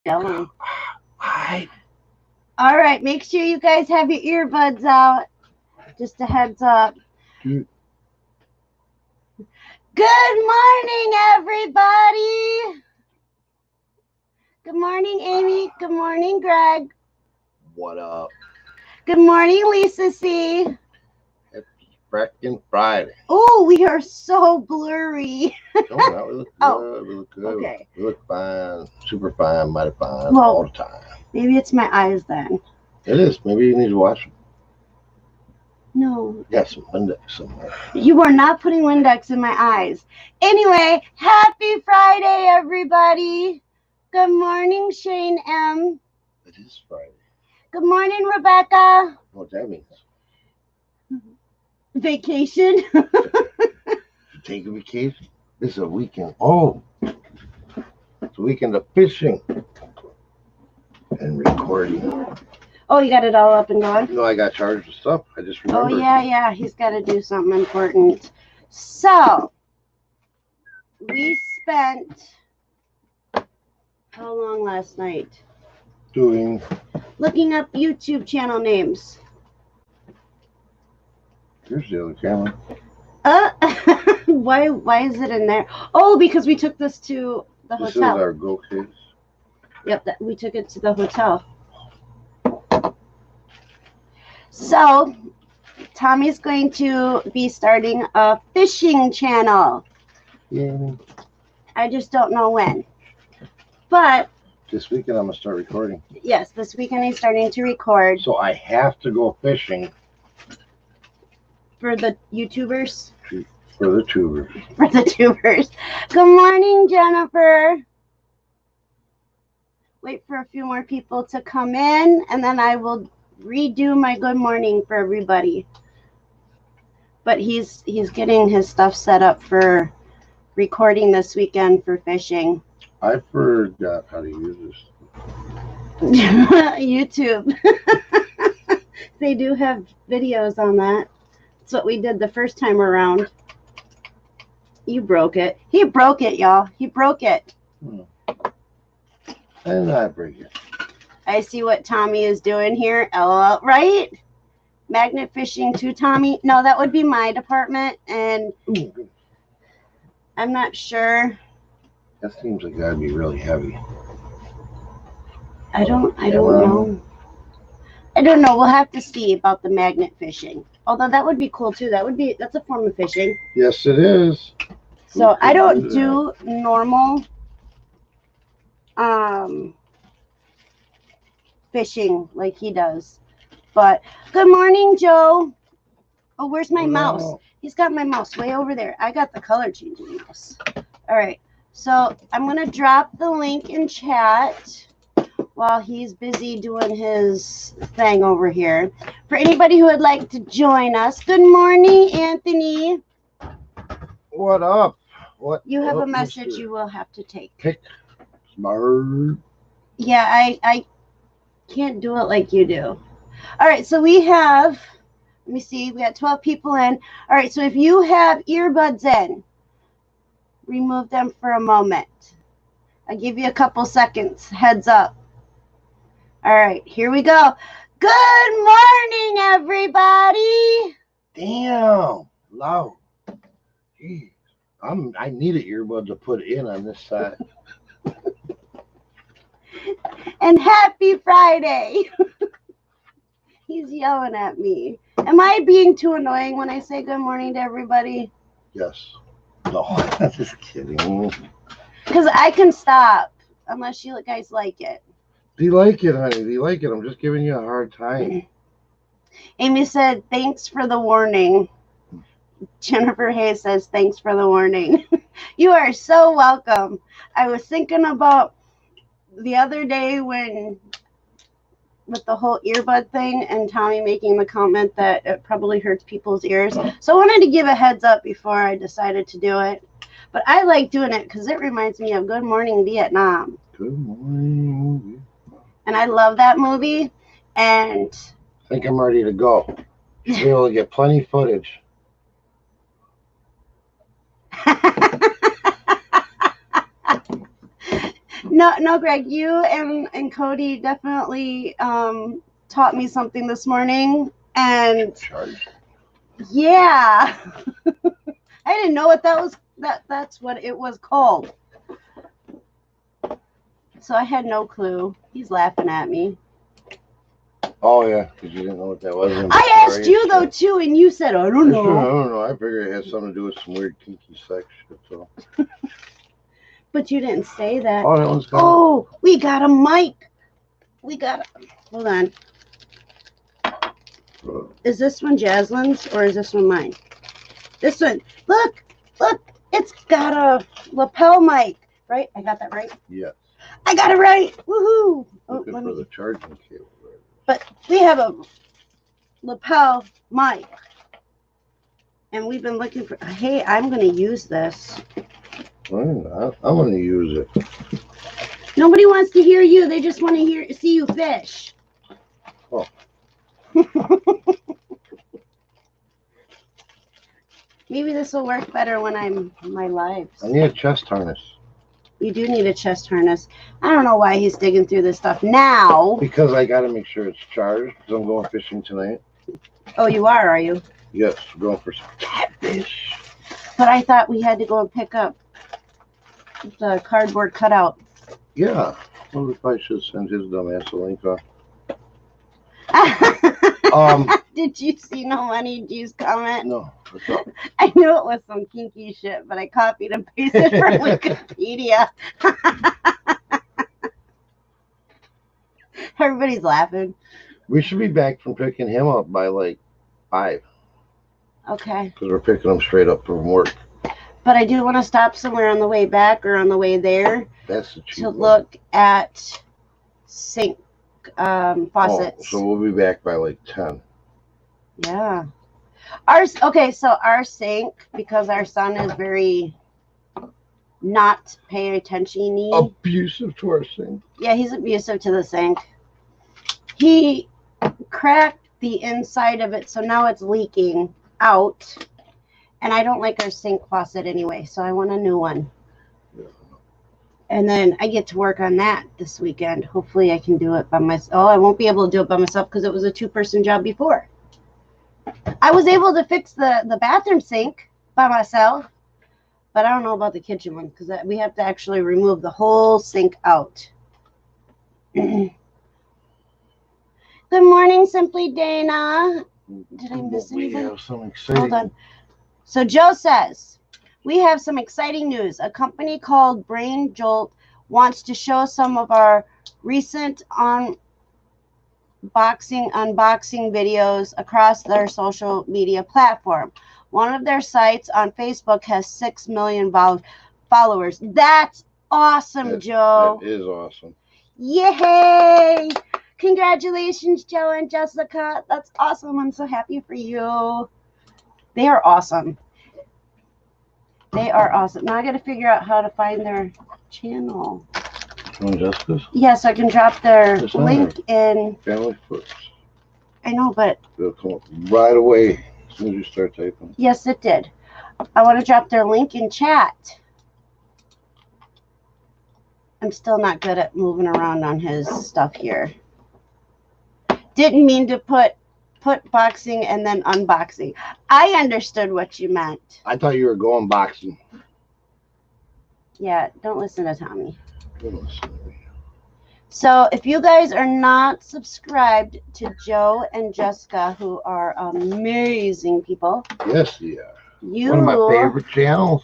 Yelling. Hi. All right, make sure you guys have your earbuds out. Just a heads up. Dude. Good morning, everybody. Good morning, Amy. Good morning, Greg. What up? Good morning, Lisa C. Happy fracking Friday. Oh, we are so blurry. No, no, we look good. Oh, We look good. okay. We look fine. Super fine. Mighty fine. Well, all the time. Maybe it's my eyes then. It is. Maybe you need to wash them. No. Got some Windex somewhere. You are not putting Windex in my eyes. Anyway, happy Friday, everybody. Good morning, Shane M. It is Friday. Good morning, Rebecca. What that means? Vacation. Take a vacation. This is a weekend. Oh, it's a weekend of fishing and recording. Oh, you got it all up and going? No, I got charged with stuff. I just remembered. Oh, yeah. He's got to do something important. So, we spent how long last night? Looking up YouTube channel names. Here's the other camera. Why is it in there? Oh, because we took this to the hotel. This is our go case. Yep, we took it to the hotel. So, Tommy's going to be starting a fishing channel. Yeah. I just don't know when. But this weekend I'm going to start recording. Yes, this weekend he's starting to record. So I have to go fishing. For the YouTubers? For the tubers. For the tubers. Good morning, Jennifer. Wait for a few more people to come in, and then I will redo my good morning for everybody. But he's getting his stuff set up for recording this weekend for fishing. I forgot how to use this. YouTube. They do have videos on that. That's what we did the first time around. You broke it. He broke it, y'all. He broke it. And I break it. I see what Tommy is doing here. LOL, right? Magnet fishing too, Tommy? No, that would be my department, and I'm not sure. That seems like that'd be really heavy. I don't know. I don't know. We'll have to see about the magnet fishing. Although that would be cool too. That's a form of fishing. Yes, it is. So I don't do normal fishing like he does. But good morning, Joe. Oh, where's my mouse? He's got my mouse way over there. I got the color changing mouse. All right. So I'm going to drop the link in chat while he's busy doing his thing over here. For anybody who would like to join us, good morning, Anthony. What up? What? You have a message you will have to take. Pick smart. Yeah, I can't do it like you do. All right, so we have, let me see, we got 12 people in. All right, so if you have earbuds in, remove them for a moment. I'll give you a couple seconds, heads up. All right, here we go. Good morning, everybody. Damn, loud. Jeez, I need an earbud to put in on this side. And happy Friday. He's yelling at me. Am I being too annoying when I say good morning to everybody? Yes. No, I'm just kidding. Because I can stop unless you guys like it. Do you like it, honey? Do you like it? I'm just giving you a hard time. Amy said, thanks for the warning. Jennifer Hayes says, thanks for the warning. You are so welcome. I was thinking about the other day with the whole earbud thing and Tommy making the comment that it probably hurts people's ears. So I wanted to give a heads up before I decided to do it. But I like doing it because it reminds me of Good Morning Vietnam. Good morning. And I love that movie. And I think I'm ready to go. You'll be able to get plenty footage. No, Greg, you and Cody definitely taught me something this morning, and Charge. yeah, I didn't know what that was. That's what it was called. So I had no clue. He's laughing at me. Oh yeah, because you didn't know what that was. I asked you though too, and you said I don't I know. don't know. I figured it had something to do with some weird kinky sex shit. So. But you didn't say that. Oh, that one's gone. Oh, we got a mic. Hold on. Is this one Jasmine's or is this one mine? This one. Look. It's got a lapel mic, right? I got that right? Yes. I got it right. Woohoo. Looking for the charging cable. But we have a lapel mic. And we've been looking for, hey, I'm going to use this. I'm going to use it. Nobody wants to hear you. They just want to see you fish. Oh. Maybe this will work better when I'm in my lives. I need a chest harness. You do need a chest harness. I don't know why he's digging through this stuff now. Because I got to make sure it's charged because I'm going fishing tonight. Oh, you are you? Yes, we're going for some catfish. But I thought we had to go and pick up the cardboard cutout. Yeah. Well, we probably should send his dumb ass a link off. Did you see No Money G's comment? No. What's up? I knew it was some kinky shit, but I copied and pasted from Wikipedia. Everybody's laughing. We should be back from picking him up by like 5. Okay. Because we're picking him straight up from work. But I do want to stop somewhere on the way back or on the way there. That's the cheap to one. Look at sink faucets. Oh, so we'll be back by like 10. Yeah. So our sink, because our son is very not pay attention-y. Abusive to our sink. Yeah, he's abusive to the sink. He cracked the inside of it, so now it's leaking out. And I don't like our sink faucet anyway, so I want a new one. Yeah. And then I get to work on that this weekend. Hopefully I can do it by myself. Oh, I won't be able to do it by myself because it was a 2-person job before. I was able to fix the bathroom sink by myself, but I don't know about the kitchen one because we have to actually remove the whole sink out. Good morning, Simply Dana. Did I miss anything? We have some exciting. Hold on. So Joe says, we have some exciting news. A company called Brain Jolt wants to show some of our recent unboxing videos across their social media platform. One of their sites on Facebook has 6 million followers. That's awesome, Joe. That is awesome. Yay! Congratulations, Joe and Jessica. That's awesome. I'm so happy for you. They are awesome. They are awesome. Now I got to figure out how to find their channel. Jessica's? Yes, I can drop their link in. Family First. I know, but It'll come up right away as soon as you start typing. Yes, it did. I want to drop their link in chat. I'm still not good at moving around on his stuff here. Didn't mean to put boxing and then unboxing. I understood what you meant. I thought you were going boxing. Yeah, don't listen to Tommy. Don't listen to me. So if you guys are not subscribed to Joe and Jessica, who are amazing people. Yes, yeah. You, one of my favorite channels.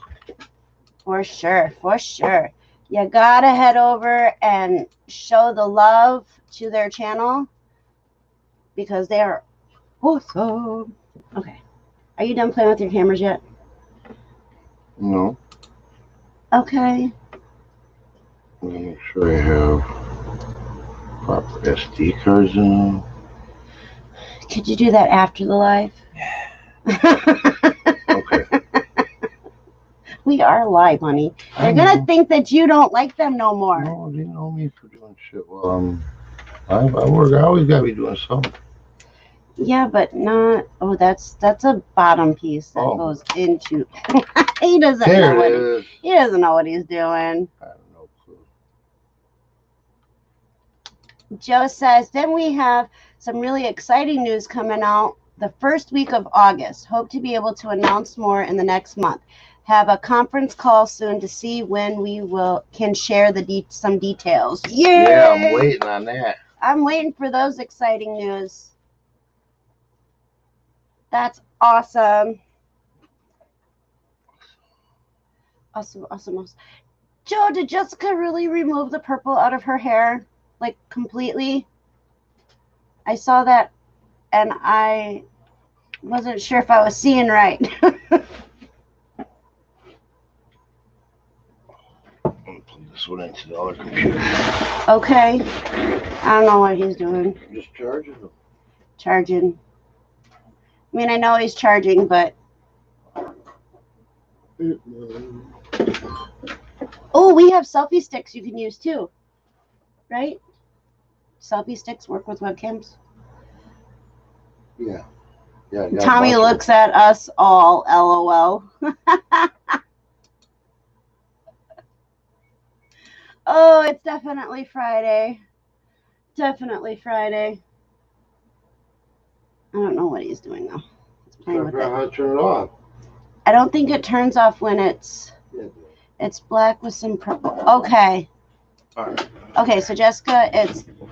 For sure, for sure. You gotta head over and show the love to their channel because they are awesome. Okay. Are you done playing with your cameras yet? No. Okay. Let me make sure I have proper SD cards in them. Could you do that after the live? Okay. We are live, honey. They're gonna think that you don't like them no more. No, they know me for doing shit. Well, I work. I always gotta be doing something. Yeah, but not. Oh, that's a bottom piece that goes into. He doesn't know what he doesn't know what he's doing. I have no clue. Joe says, then we have some really exciting news coming out the first week of August. Hope to be able to announce more in the next month. Have a conference call soon to see when we can share some details. Yay! Yeah, I'm waiting on that. I'm waiting for those exciting news. That's awesome. Awesome. Joe, did Jessica really remove the purple out of her hair? Like completely? I saw that and I wasn't sure if I was seeing right. Plug this one into the other computer. Okay. I don't know what he's doing. Just charging them. Charging. I mean, I know he's charging, but. Oh, we have selfie sticks you can use too. Right? Selfie sticks work with webcams. Yeah. Tommy looks at us all, LOL. Oh, it's definitely Friday. Definitely Friday. I don't know what he's doing though. He's playing with it. How to turn it off? I don't think it turns off when it's black with some purple. Okay. All right. Okay, so Jessica,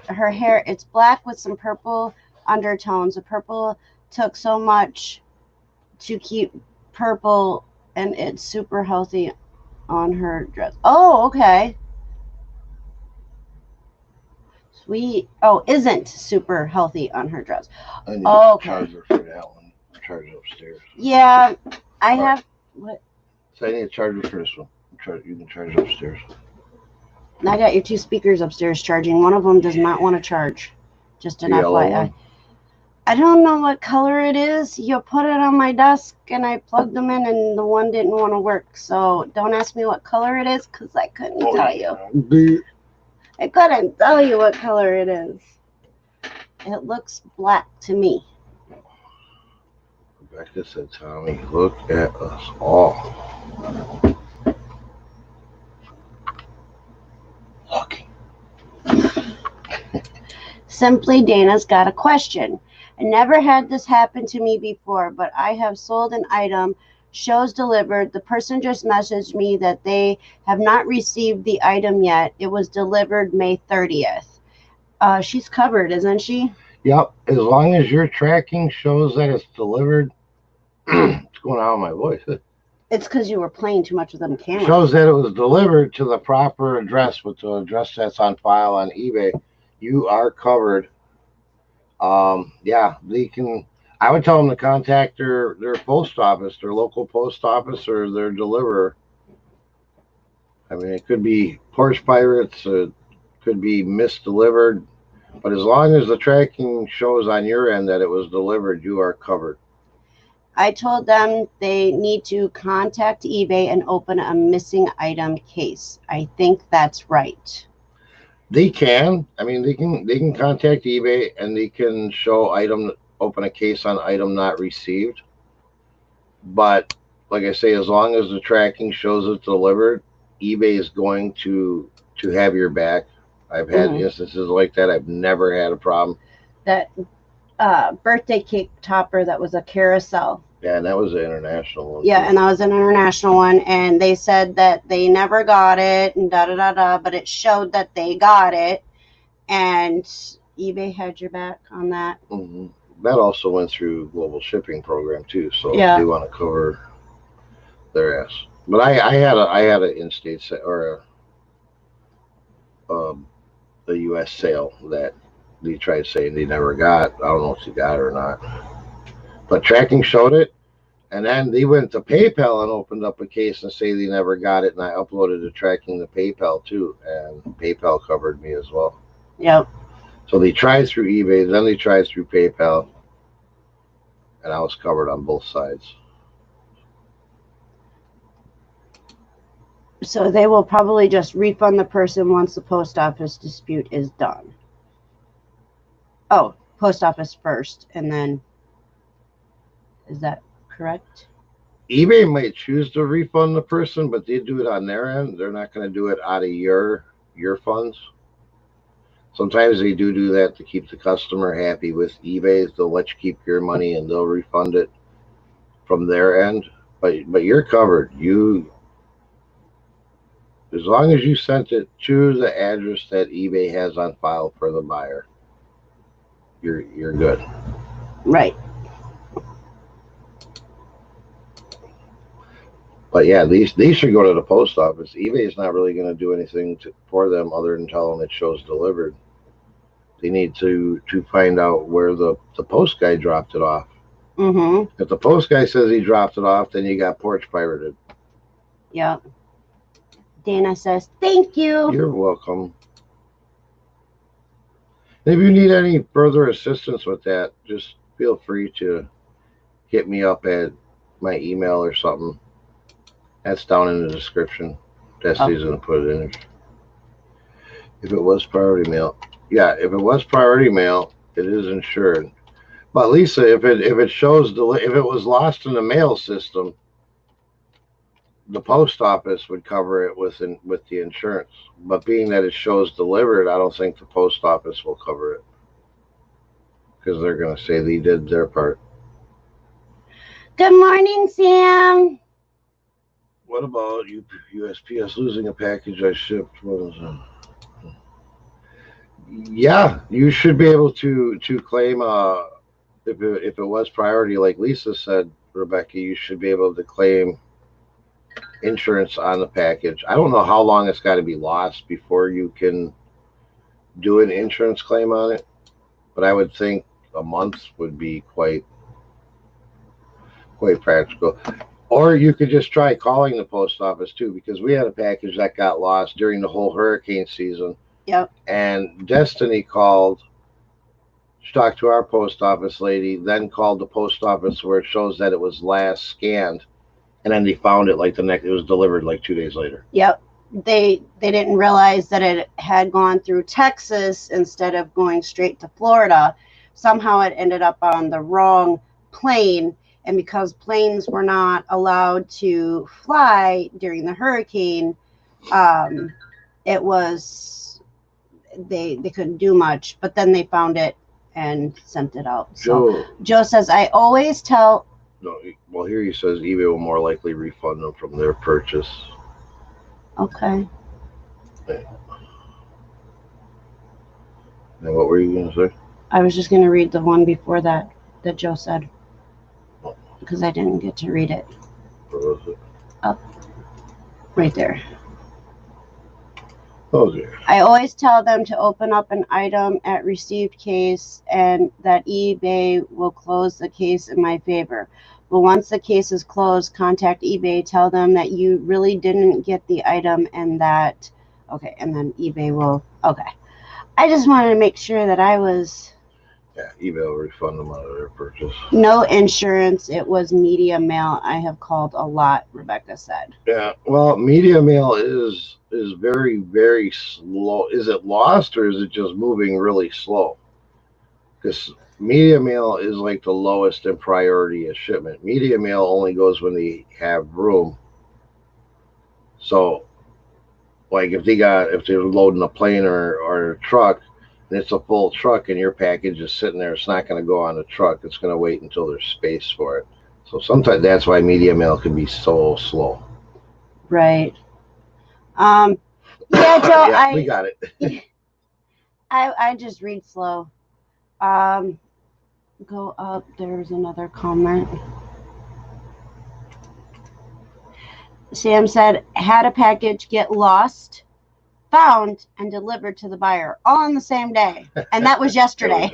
her hair, it's black with some purple undertones. The purple took so much to keep purple, and it's super healthy on her dress. Oh, okay. Sweet. Oh, isn't super healthy on her dress. I need a charger for that one. Charge upstairs. Yeah, I have. What? So I need a charger for this one. You can charge upstairs. I got your 2 speakers upstairs charging. One of them does not want to charge. Just an FYI. I don't know what color it is. You put it on my desk and I plugged them in and the one didn't want to work. So don't ask me what color it is because I couldn't tell you. I couldn't tell you what color it is. It looks black to me. Rebecca said, Tommy, look at us all. Looking. Simply Dana's got a question. I never had this happen to me before, but I have sold an item, shows delivered. The person just messaged me that they have not received the item yet. It was delivered May 30th. She's covered, isn't she? Yep. As long as your tracking shows that it's delivered, it's going out of my voice. It's because you were playing too much with them cameras. Shows that it was delivered to the proper address with the address that's on file on eBay. You are covered. Yeah, they can. I would tell them to contact their post office, their local post office, or their deliverer. I mean, it could be horse pirates, it could be misdelivered, but as long as the tracking shows on your end that it was delivered, you are covered. I told them they need to contact eBay and open a missing item case. I think that's right. They can. I mean, they can contact eBay and they can open a case on item not received. But like I say, as long as the tracking shows it's delivered, eBay is going to have your back. I've had instances like that. I've never had a problem. That birthday cake topper that was a carousel. Yeah, and that was an international one. Yeah, and that was an international one, and they said that they never got it, and but it showed that they got it, and eBay had your back on that. Mm-hmm. That also went through global shipping program too, so they want to cover their ass. But I had an in-state or a U.S. sale that they tried saying they never got. I don't know if they got it or not. But tracking showed it, and then they went to PayPal and opened up a case and say they never got it, and I uploaded the tracking to PayPal too, and PayPal covered me as well. Yep. So they tried through eBay, then they tried through PayPal, and I was covered on both sides. So they will probably just refund the person once the post office dispute is done. Oh, post office first, and then, is that correct? eBay might choose to refund the person, but they do it on their end. They're not going to do it out of your funds. Sometimes they do that to keep the customer happy with eBay. They'll let you keep your money and they'll refund it from their end. But you're covered. You, as long as you sent it to the address that eBay has on file for the buyer, you're good. Right. But yeah, these should go to the post office. eBay is not really going to do anything for them other than tell them it shows delivered. They need to find out where the post guy dropped it off. Mm-hmm. If the post guy says he dropped it off, then you got porch pirated. Yep. Dana says, thank you. You're welcome. If you need any further assistance with that, just feel free to hit me up at my email or something. That's down in the description. Destiny's going to put it in. If it was priority mail, yeah, if it was priority mail, it is insured. But Lisa, if it shows if it was lost in the mail system, the post office would cover it with the insurance. But being that it shows delivered, I don't think the post office will cover it because they're going to say they did their part. Good morning, Sam. What about USPS losing a package I shipped? What was it? Yeah, you should be able to claim if it was priority, like Lisa said, Rebecca, you should be able to claim insurance on the package. I don't know how long it's got to be lost before you can do an insurance claim on it, but I would think a month would be quite practical. Or you could just try calling the post office too, because we had a package that got lost during the whole hurricane season. Yep. And Destiny called. She talked to our post office lady, then called the post office where it shows that it was last scanned, and then they found it like it was delivered like 2 days later. Yep. They didn't realize that it had gone through Texas instead of going straight to Florida. Somehow it ended up on the wrong plane, and because planes were not allowed to fly during the hurricane, it was they couldn't do much. But then they found it and sent it out. So Joe says, I always tell. No, well, here he says eBay will more likely refund them from their purchase. Okay. And what were you going to say? I was just going to read the one before that Joe said, because I didn't get to read it. Where was it? Up. Right there. Okay. I always tell them to open up an item at received case and that eBay will close the case in my favor. But once the case is closed, contact eBay, tell them that you really didn't get the item and that, okay, and then eBay will, okay. I just wanted to make sure that I was... Yeah, eBay will refund them out of their purchase. No insurance. It was media mail. I have called a lot, Rebecca said. Yeah, well, media mail is very, very slow. Is it lost or is it just moving really slow? Because media mail is like the lowest in priority of shipment. Media mail only goes when they have room. So, like if they're loading a plane or a truck, and it's a full truck, and your package is sitting there, it's not going to go on the truck. It's going to wait until there's space for it. So sometimes that's why media mail can be so slow. Right. Yeah, Joe. Yeah, we got it. I just read slow. Go up. There's another comment. Sam said, had a package get lost, found, and delivered to the buyer all on the same day. And that was yesterday.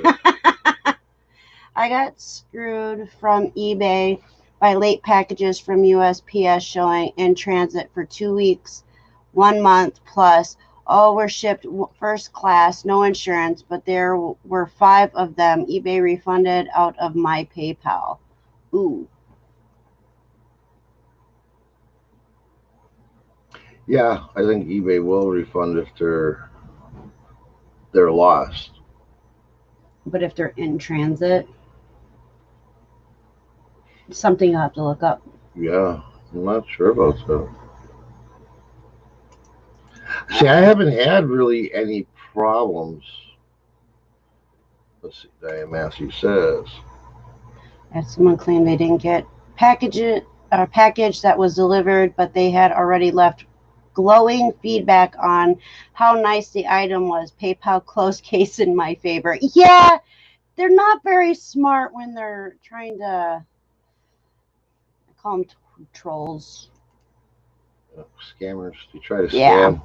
I got screwed from eBay by late packages from USPS showing in transit for 2 weeks, 1 month plus. All were shipped first class, no insurance, but there were 5 of them. eBay refunded out of my PayPal. Ooh. Yeah, I think eBay will refund if they're lost. But if they're in transit, something you'll have to look up. Yeah, I'm not sure about that. See, I haven't had really any problems Let's see. Diane Matthews says. And someone claimed they didn't get a package that was delivered, but they had already left glowing feedback on how nice the item was. PayPal closed case in my favor. Yeah, they're not very smart when they're trying to, I call them trolls. Scammers. You try to scam. Yeah.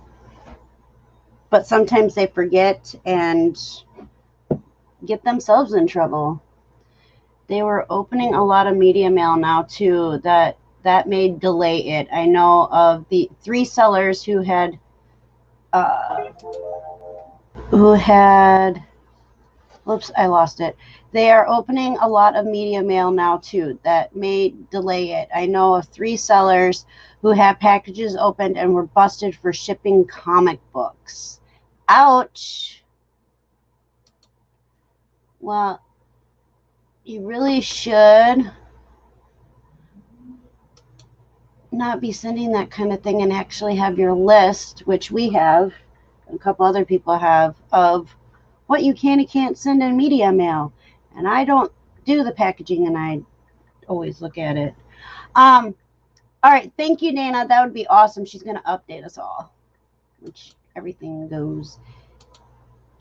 But sometimes they forget and get themselves in trouble. They were opening a lot of media mail now too. That may delay it. I know of the 3 sellers who had whoops, I lost it. They are opening a lot of media mail now too. That may delay it. I know of 3 sellers who had packages opened and were busted for shipping comic books. Ouch. Well, you really should not be sending that kind of thing and actually have your list, which we have, and a couple other people have, of what you can and can't send in media mail. And I don't do the packaging, and I always look at it. All right, thank you, Dana. That would be awesome. She's going to update us all, which everything goes.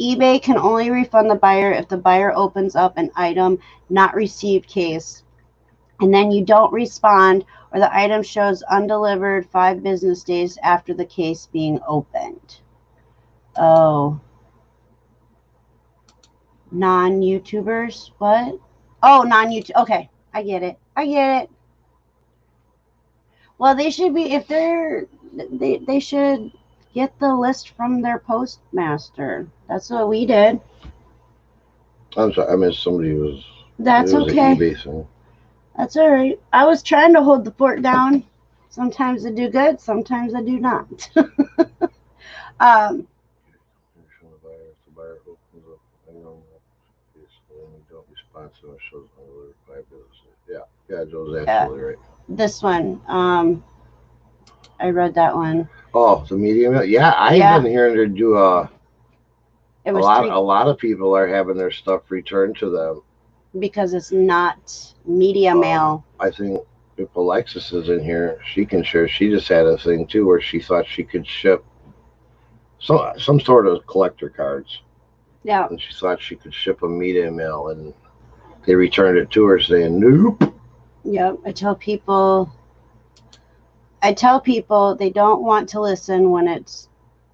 eBay can only refund the buyer if the buyer opens up an item not received case, and then you don't respond, or the item shows undelivered 5 business days after the case being opened. Oh. Non-YouTubers? What? Oh, non-YouTube. Okay, I get it. Well, they should be, if they should get the list from their postmaster. That's what we did. I'm sorry. I mean, somebody was. That's okay. An eBay thing. That's all right. I was trying to hold the fort down. Sometimes I do good, sometimes I do not. Yeah, Joe's absolutely right. This one, I read that one. Oh, the media mail. Yeah, I've been hearing her do a lot of people are having their stuff returned to them because it's not media mail. I think if Alexis is in here, she can share. She just had a thing too where she thought she could ship some sort of collector cards. Yeah. And she thought she could ship a media mail, and they returned it to her saying nope. Yep. I tell people they don't want to listen when it's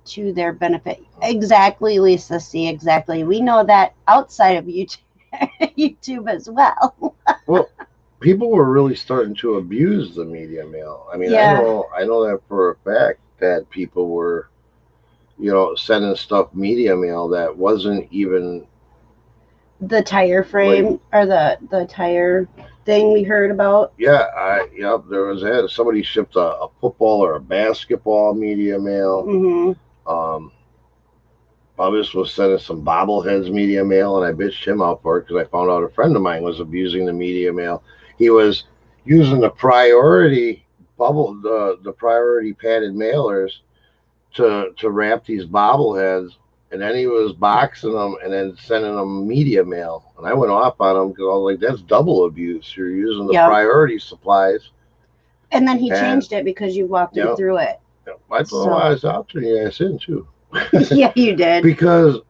to their benefit. Exactly, Lisa C. Exactly. We know that outside of YouTube as well. Well, people were really starting to abuse the media mail. I mean, I know that for a fact that people were, sending stuff media mail that wasn't even the tire frame or the tire thing we heard about. Yeah, there was that. Somebody shipped a football or a basketball media mail. Mm-hmm. Bubba's was sending some bobbleheads media mail, and I bitched him out for it because I found out a friend of mine was abusing the media mail. He was using the priority the priority padded mailers to wrap these bobbleheads, and then he was boxing them and then sending them media mail. And I went off on him because I was like, that's double abuse. You're using the priority supplies. And then he changed it because you walked him through it. I told him I was out there, you guys in too. Yeah, you did. Because,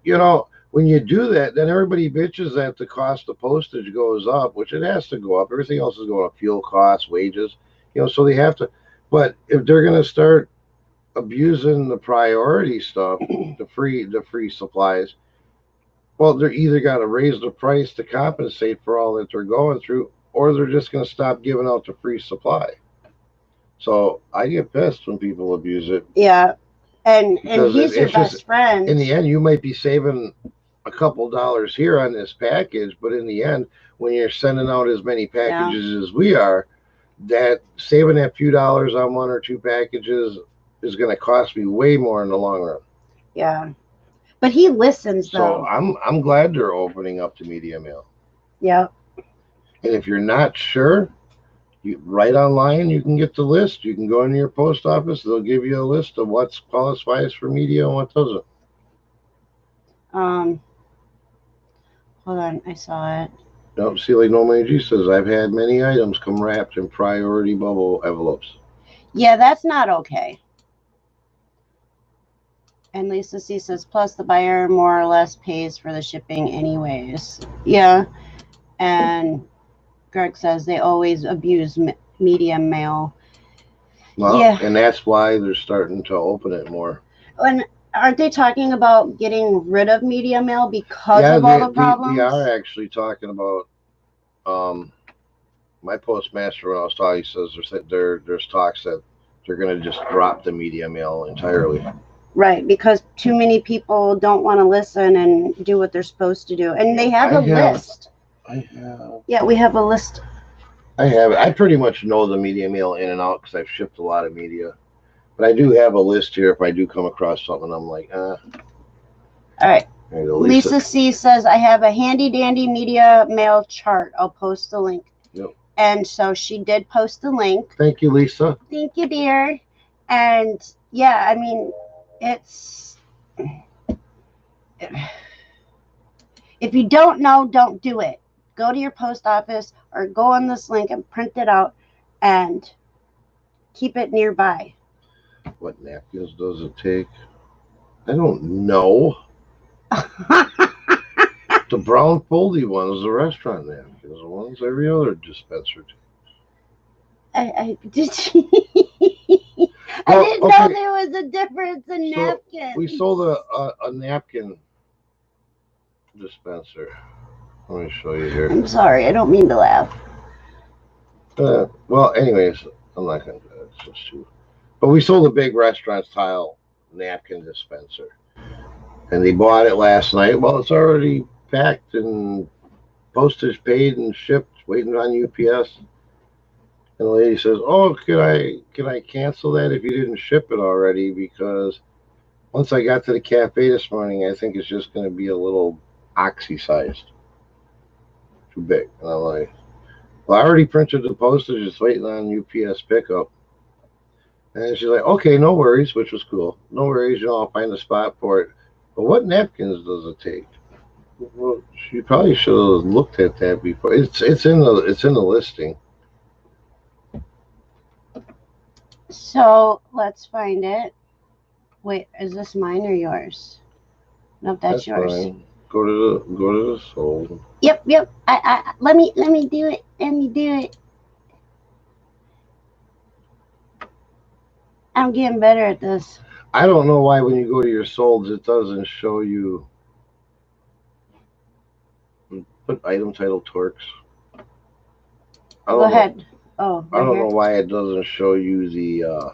when you do that, then everybody bitches that the cost of postage goes up, which it has to go up. Everything else is going up, fuel costs, wages, so they have to. But if they're going to start abusing the priority stuff, the free supplies, well, they're either got to raise the price to compensate for all that they're going through, or they're just going to stop giving out the free supply. So I get pissed when people abuse it. Yeah, and he's your best friend. In the end, you might be saving a couple dollars here on this package, but in the end, when you're sending out as many packages as we are, that saving that few dollars on 1 or 2 packages is going to cost me way more in the long run. Yeah, but he listens though. So I'm glad they're opening up to media mail. Yeah. And if you're not sure, you right online, you can get the list. You can go into your post office. They'll give you a list of what qualifies for media and what doesn't. Hold Hold on, I saw it. Nope, see, like No Money G says, I've had many items come wrapped in priority bubble envelopes. Yeah, that's not okay. And Lisa C says, plus the buyer more or less pays for the shipping anyways. Yeah. And Greg says they always abuse medium mail. Well, yeah. And that's why they're starting to open it more. And aren't they talking about getting rid of media mail because of all the problems? They are actually talking about. My postmaster, when I was talking, he says there's talks that they're going to just drop the media mail entirely. Right, because too many people don't want to listen and do what they're supposed to do, and they have a list. I have. Yeah, we have a list. I have. I pretty much know the media mail in and out because I've shipped a lot of media. But I do have a list here. If I do come across something, I'm like, All right. Lisa C says, I have a handy dandy media mail chart. I'll post the link. Yep. And so she did post the link. Thank you, Lisa. Thank you, dear. And yeah, I mean, it's. If you don't know, don't do it. Go to your post office or go on this link and print it out and keep it nearby. What napkins does it take? I don't know. The brown foldy ones, the restaurant napkins, the ones every other dispenser takes. I didn't know there was a difference in napkins. We sold a napkin dispenser. Let me show you here. I'm sorry, I don't mean to laugh. Well, anyways, I'm not going to do that. It's just too. But we sold a big restaurant style napkin dispenser. And they bought it last night. Well, it's already packed and postage paid and shipped, waiting on UPS. And the lady says, "Oh, can I cancel that if you didn't ship it already? Because once I got to the cafe this morning, I think it's just going to be a little oxy-sized, too big." And I'm like, "Well, I already printed the postage. It's waiting on UPS pickup." And she's like, "Okay, no worries," which was cool. "No worries, I'll find a spot for it. But what napkins does it take?" Well, she probably should have looked at that before. It's in the listing. So let's find it. Wait, is this mine or yours? Nope, that's yours. Fine. Go to the sold. Yep. Let me do it. Let me do it. I'm getting better at this. I don't know why when you go to your solds it doesn't show you. Put item title Torx. Go ahead. Oh, I don't know why it doesn't show you the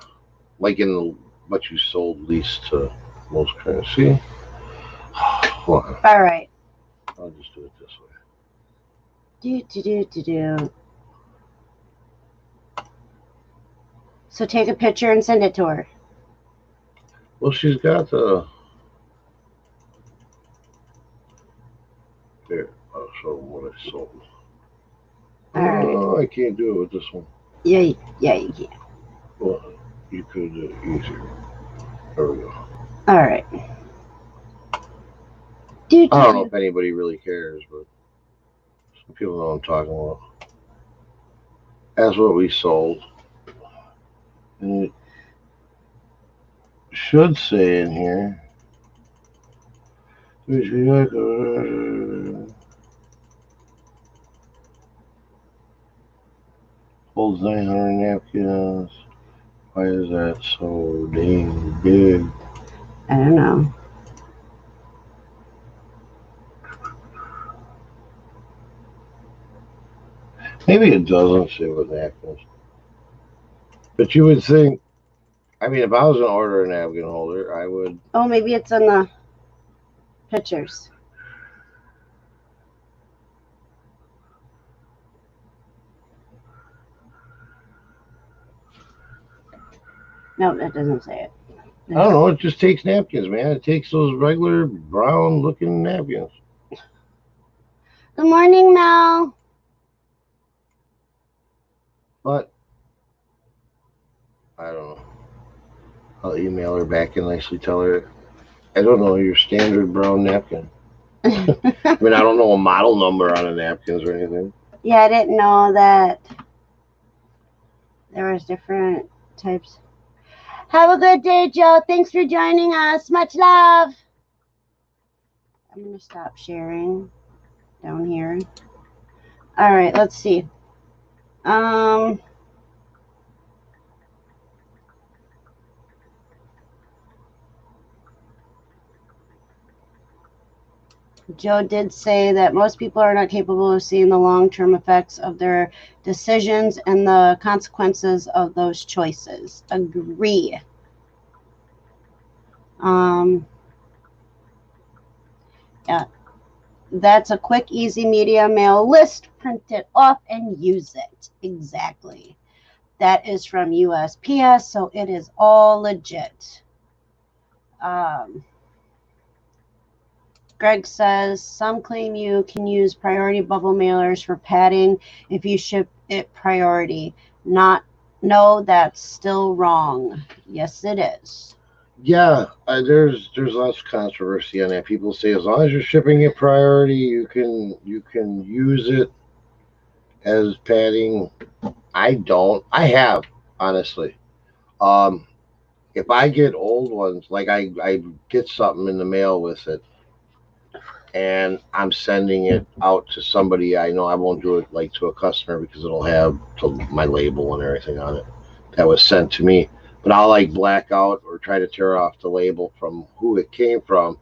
like in the what you sold least to most currency. All right. I'll just do it this way. Do. So take a picture and send it to her. Well, she's got the. Here, I'll show them what I sold. Oh, I can't do it with this one. Yeah, you can. Well, you could do it easier. There we go. All right. I don't know if anybody really cares, but some people know what I'm talking about. That's what we sold. And it should say in here. Holds 900 napkins. Why is that so dang big? I don't know. Maybe it doesn't say what napkins. But you would think, I mean, if I was going to order a napkin holder, I would. Oh, maybe it's in the pictures. No, that doesn't say it. I don't know. It just takes napkins, man. It takes those regular brown-looking napkins. Good morning, Mel. But I don't know. I'll email her back and nicely tell her, I don't know, your standard brown napkin. I mean, I don't know a model number on the napkins or anything. Yeah, I didn't know that there was different types. Have a good day, Joe. Thanks for joining us. Much love. I'm going to stop sharing down here. All right, let's see. Joe did say that most people are not capable of seeing the long-term effects of their decisions and the consequences of those choices. Agree. Yeah, that's a quick, easy media mail list. Print it off and use it. Exactly. That is from USPS, so it is all legit. Greg says, some claim you can use priority bubble mailers for padding if you ship it priority. No, that's still wrong. Yes, it is. Yeah, there's lots of controversy on that. People say as long as you're shipping it priority, you can use it as padding. I don't. I have, honestly. Um, if I get old ones, like I get something in the mail with it, and I'm sending it out to somebody I know, I won't do it like to a customer because it'll have my label and everything on it that was sent to me. But I'll like black out or try to tear off the label from who it came from,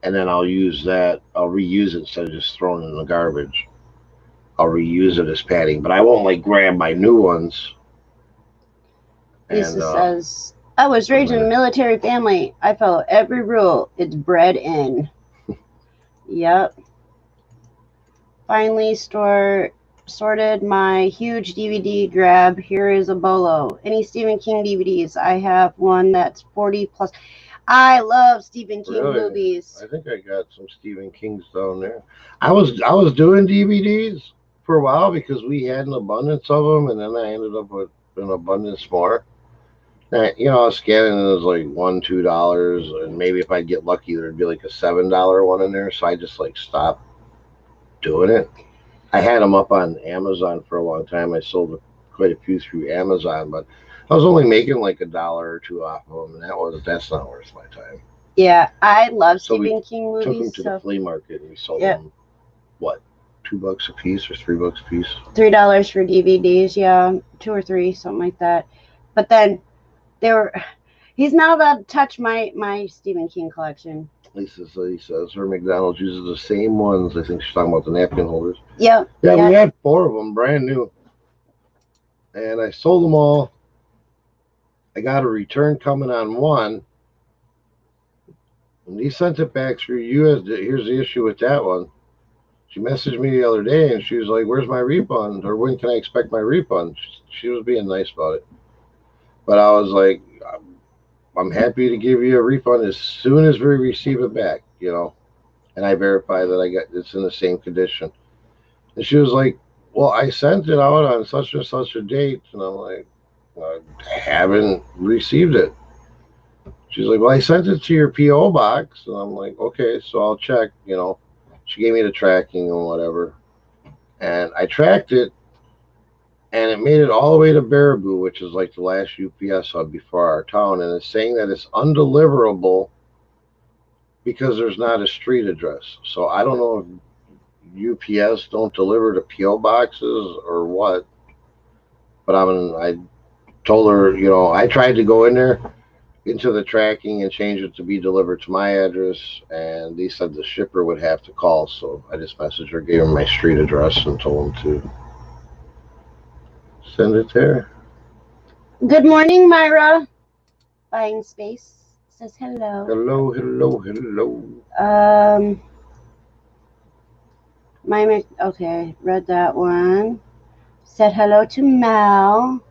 and then I'll use that. I'll reuse it instead of just throwing it in the garbage. I'll reuse it as padding, but I won't like grab my new ones. Lisa says, I was raised in a military family. I follow every rule. It's bred in. Yep. Finally sorted my huge DVD grab. Here is a bolo. Any Stephen King DVDs? I have one that's 40 plus. I love Stephen King movies. I think I got some Stephen King's down there. I was doing DVDs for a while because we had an abundance of them, and then I ended up with an abundance more. And, I was scanning and it was like $1, $2, and maybe if I get lucky, there'd be like a $7 one in there. So I just like stopped doing it. I had them up on Amazon for a long time. I sold quite a few through Amazon, but I was only making like $1 or $2 off of them, and that's not worth my time. Yeah, I love Stephen King movies. Took them to the flea market and we sold them, what, $2 a piece or $3 a piece? $3 for DVDs, yeah, 2 or 3, something like that. But then he's not allowed to touch my Stephen King collection. Lisa says her McDonald's uses the same ones. I think she's talking about the napkin holders. Yeah, we had 4 of them, brand new, and I sold them all. I got a return coming on one, and he sent it back through US. Here's the issue with that one. She messaged me the other day, and she was like, "Where's my refund? Or when can I expect my refund?" She was being nice about it, but I was like, I'm happy to give you a refund as soon as we receive it back, and I verify that it's in the same condition. And she was like, well, I sent it out on such and such a date. And I'm like, well, I haven't received it. She's like, well, I sent it to your P.O. box. And I'm like, okay, so I'll check, She gave me the tracking and whatever. And I tracked it, and it made it all the way to Baraboo, which is like the last UPS hub before our town. And it's saying that it's undeliverable because there's not a street address. So I don't know if UPS don't deliver to P.O. boxes or what. But I told her, I tried to go in there into the tracking and change it to be delivered to my address, and they said the shipper would have to call. So I just messaged her, gave her my street address, and told them to send it there. Good morning, Myra. Buying space says hello. Hello, hello, hello. Okay, read that one. Said hello to Mel.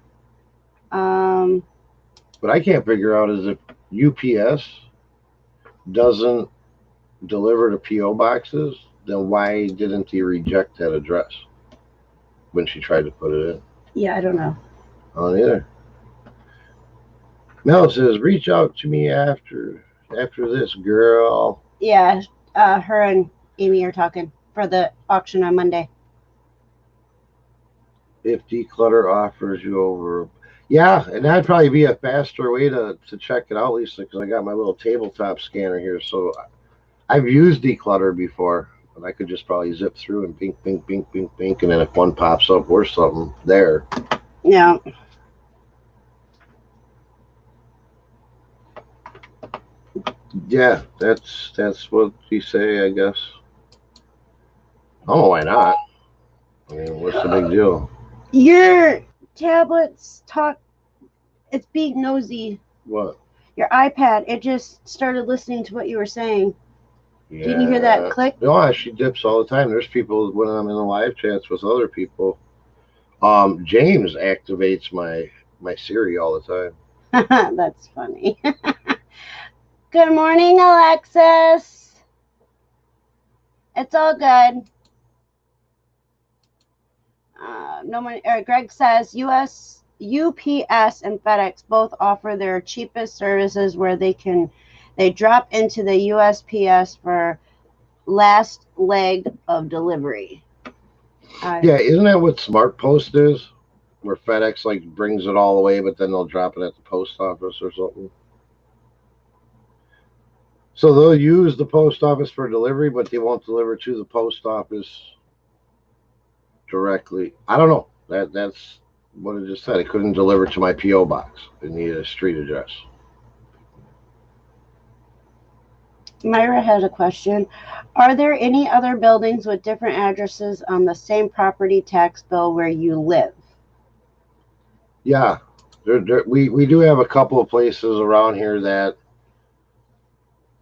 What I can't figure out is if UPS doesn't deliver to P.O. boxes, then why didn't he reject that address when she tried to put it in? Yeah, I don't know. I don't either. Mel says, reach out to me after this, girl. Yeah, her and Amy are talking for the auction on Monday. If declutter offers you over. Yeah, and that'd probably be a faster way to check it out, Lisa, because I got my little tabletop scanner here. So I've used declutter before, and I could just probably zip through and bink, bink, bink, bink, bink, and then if one pops up or something, there. Yeah. Yeah, that's what you say, I guess. Oh, why not? I mean, what's the big deal? Your tablets talk. It's being nosy. What? Your iPad, it just started listening to what you were saying. Yeah. Didn't you hear that click? No, she dips all the time. There's people when I'm in the live chats with other people. James activates my Siri all the time. That's funny. Good morning, Alexis. It's all good. No money. Greg says UPS and FedEx both offer their cheapest services where they drop into the USPS for last leg of delivery. Yeah, isn't that what Smart Post is? Where FedEx like brings it all the way, but then they'll drop it at the post office or something. So they'll use the post office for delivery, but they won't deliver to the post office directly. I don't know. That's what it just said. It couldn't deliver to my P.O. box. It needed a street address. Myra has a question. Are there any other buildings with different addresses on the same property tax bill where you live? Yeah. We do have a couple of places around here that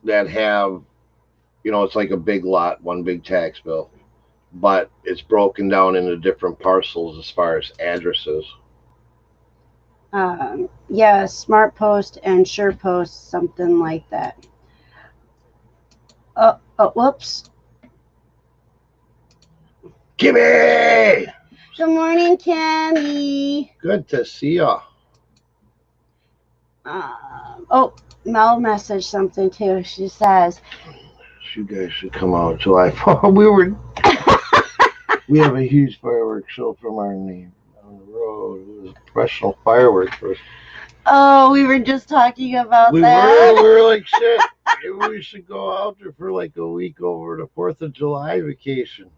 have, it's like a big lot, one big tax bill, but it's broken down into different parcels as far as addresses. Yeah, Smart Post and SurePost, something like that. Oh, whoops. Kimmy! Good morning, Kimmy. Good to see ya. Mel messaged something too. She says, "You guys should come out July 4th. We have a huge fireworks show from our name on the road. It was professional fireworks for us." Oh, we were just talking about that. We were like, shit. Maybe we should go out there for like a week over the 4th of July vacation.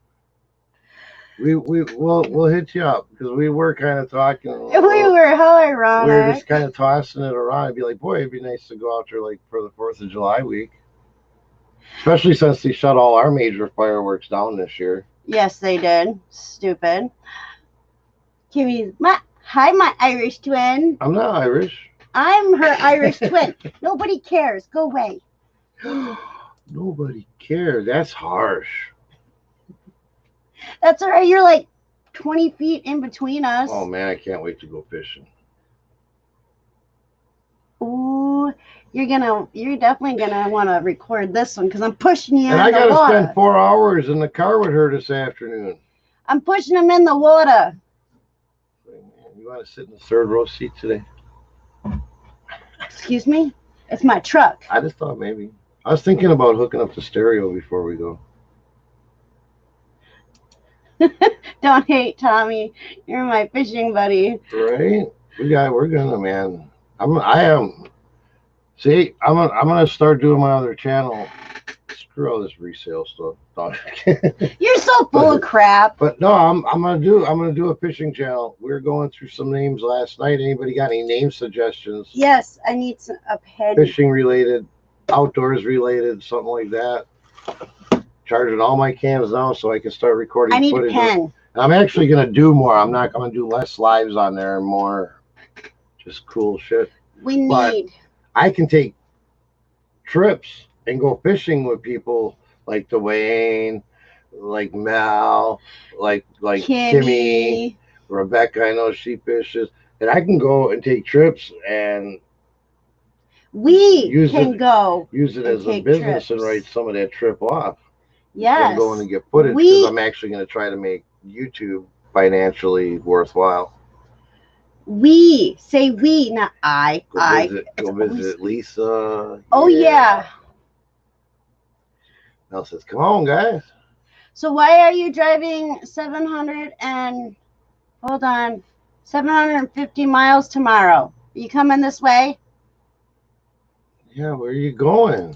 We'll hit you up because we were kind of talking. We were how ironic. We were just kind of tossing it around. It'd be like, boy, it'd be nice to go out there like for the 4th of July week, especially since they shut all our major fireworks down this year. Yes, they did. Stupid. Kimmy's hi, my Irish twin. I'm not Irish. I'm her Irish twin. Nobody cares. Go away. Nobody cares. That's harsh. That's all right. You're like 20 feet in between us. Oh, man, I can't wait to go fishing. Ooh, you're definitely going to want to record this one because I'm pushing you in the water. And I got to spend 4 hours in the car with her this afternoon. I'm pushing him in the water. You want to sit in the third row seat today? Excuse me? It's my truck. I just thought maybe. I was thinking about hooking up the stereo before we go. Don't hate Tommy. You're my fishing buddy. Right? We're gonna, man. I am. See, I'm gonna start doing my other channel. Screw all this resale stuff. You're so full of crap. But no, I'm gonna do a fishing channel. We were going through some names last night. Anybody got any name suggestions? Yes, I need a pen. Fishing related, outdoors related, something like that. Charging all my cams now so I can start recording. I need a pen. And I'm actually gonna do more. I'm not gonna do less lives on there and more just cool shit. But I can take trips and go fishing with people like Dwayne, like Mel, like Kimmy, Rebecca. I know she fishes, and I can go and take trips and use it as a business trips. And write some of that trip off. Yes, and going and get footage because I'm actually going to try to make YouTube financially worthwhile. We say we, not I. Go visit Lisa. Oh yeah. Mel says, "Come on, guys." So why are you driving 750 miles tomorrow? Are you coming this way? Yeah, where are you going?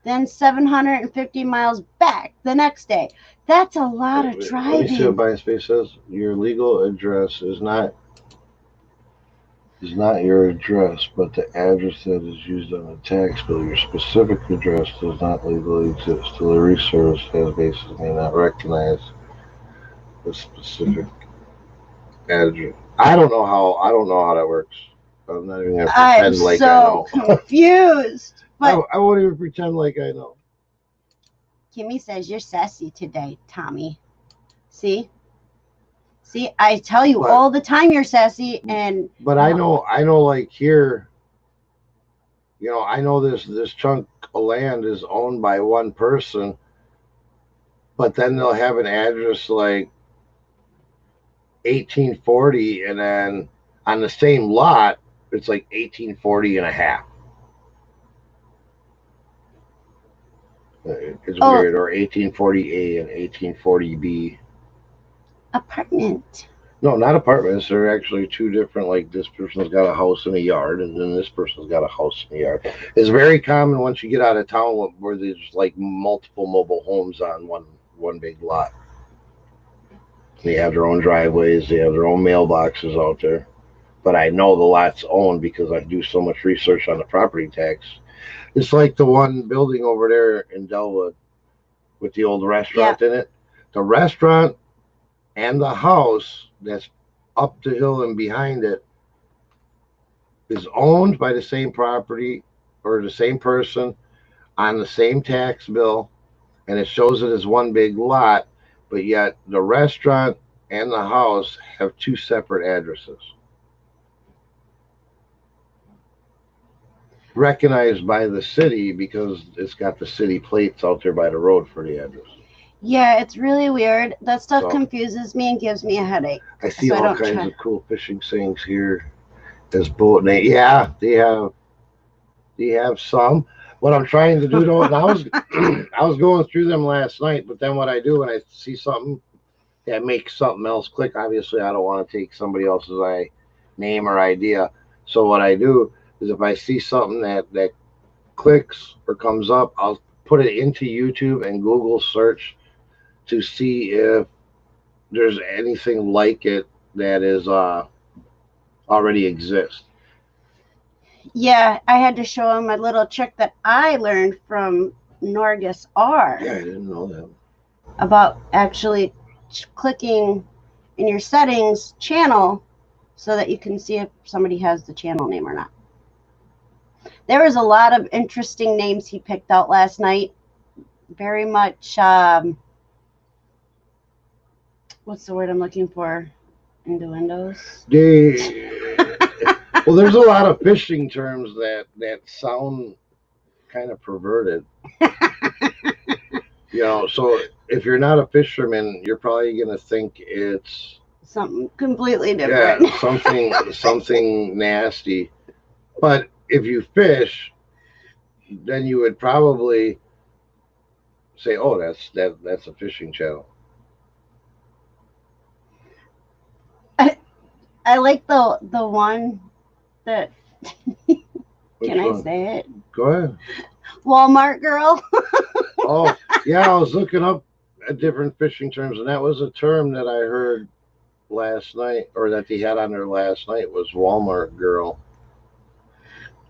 Then 750 miles back the next day. That's a lot of Let me see what driving. Buying Space says. Your legal address is not your address, but the address that is used on the tax bill. Your specific address does not legally exist. Delivery service databases may not recognize the specific address. I don't know how that works. I'm not even gonna I'm pretend like I so know. confused. But I won't even pretend like I know. Kimmy says you're sassy today, Tommy. See? See, I tell you But all the time you're sassy, and but I know like here, I know this chunk of land is owned by one person, but then they'll have an address like 1840, and then on the same lot it's like 1840 and a half. It's weird. Or 1840A and 1840B. apartment. No, not apartments. They're actually two different. Like this person's got a house and a yard, and then this person's got a house and a yard. It's very common once you get out of town where there's like multiple mobile homes on one big lot. They have their own driveways. They have their own mailboxes out there. But I know the lot's owned because I do so much research on the property tax. It's like the one building over there in Delwood with the old restaurant in it. The restaurant and the house that's up the hill and behind it is owned by the same property or the same person on the same tax bill, and it shows it as one big lot, but yet the restaurant and the house have two separate addresses. Recognized by the city because it's got the city plates out there by the road for the address. Yeah, it's really weird. That stuff confuses me and gives me a headache. I see all kinds of cool fishing sayings here. There's boat name. Yeah, they have some. What I'm trying to do though, and I was going through them last night, but then what I do when I see something that makes something else click, obviously I don't want to take somebody else's name or idea. So what I do is if I see something that clicks or comes up, I'll put it into YouTube and Google search to see if there's anything like it that is already exists. Yeah, I had to show him a little trick that I learned from Norgus R. Yeah, I didn't know that. About actually clicking in your settings channel so that you can see if somebody has the channel name or not. There was a lot of interesting names he picked out last night. Very much, what's the word I'm looking for? Innuendos? Well, there's a lot of fishing terms that sound kind of perverted. So if you're not a fisherman, you're probably going to think it's something completely different. Yeah, something nasty. But if you fish, then you would probably say, "Oh, that's a fishing channel." I like the one that can I say it? Go ahead. Walmart girl. Oh, yeah, I was looking up at different fishing terms, and that was a term that I heard last night, or that they had on there last night, was Walmart girl.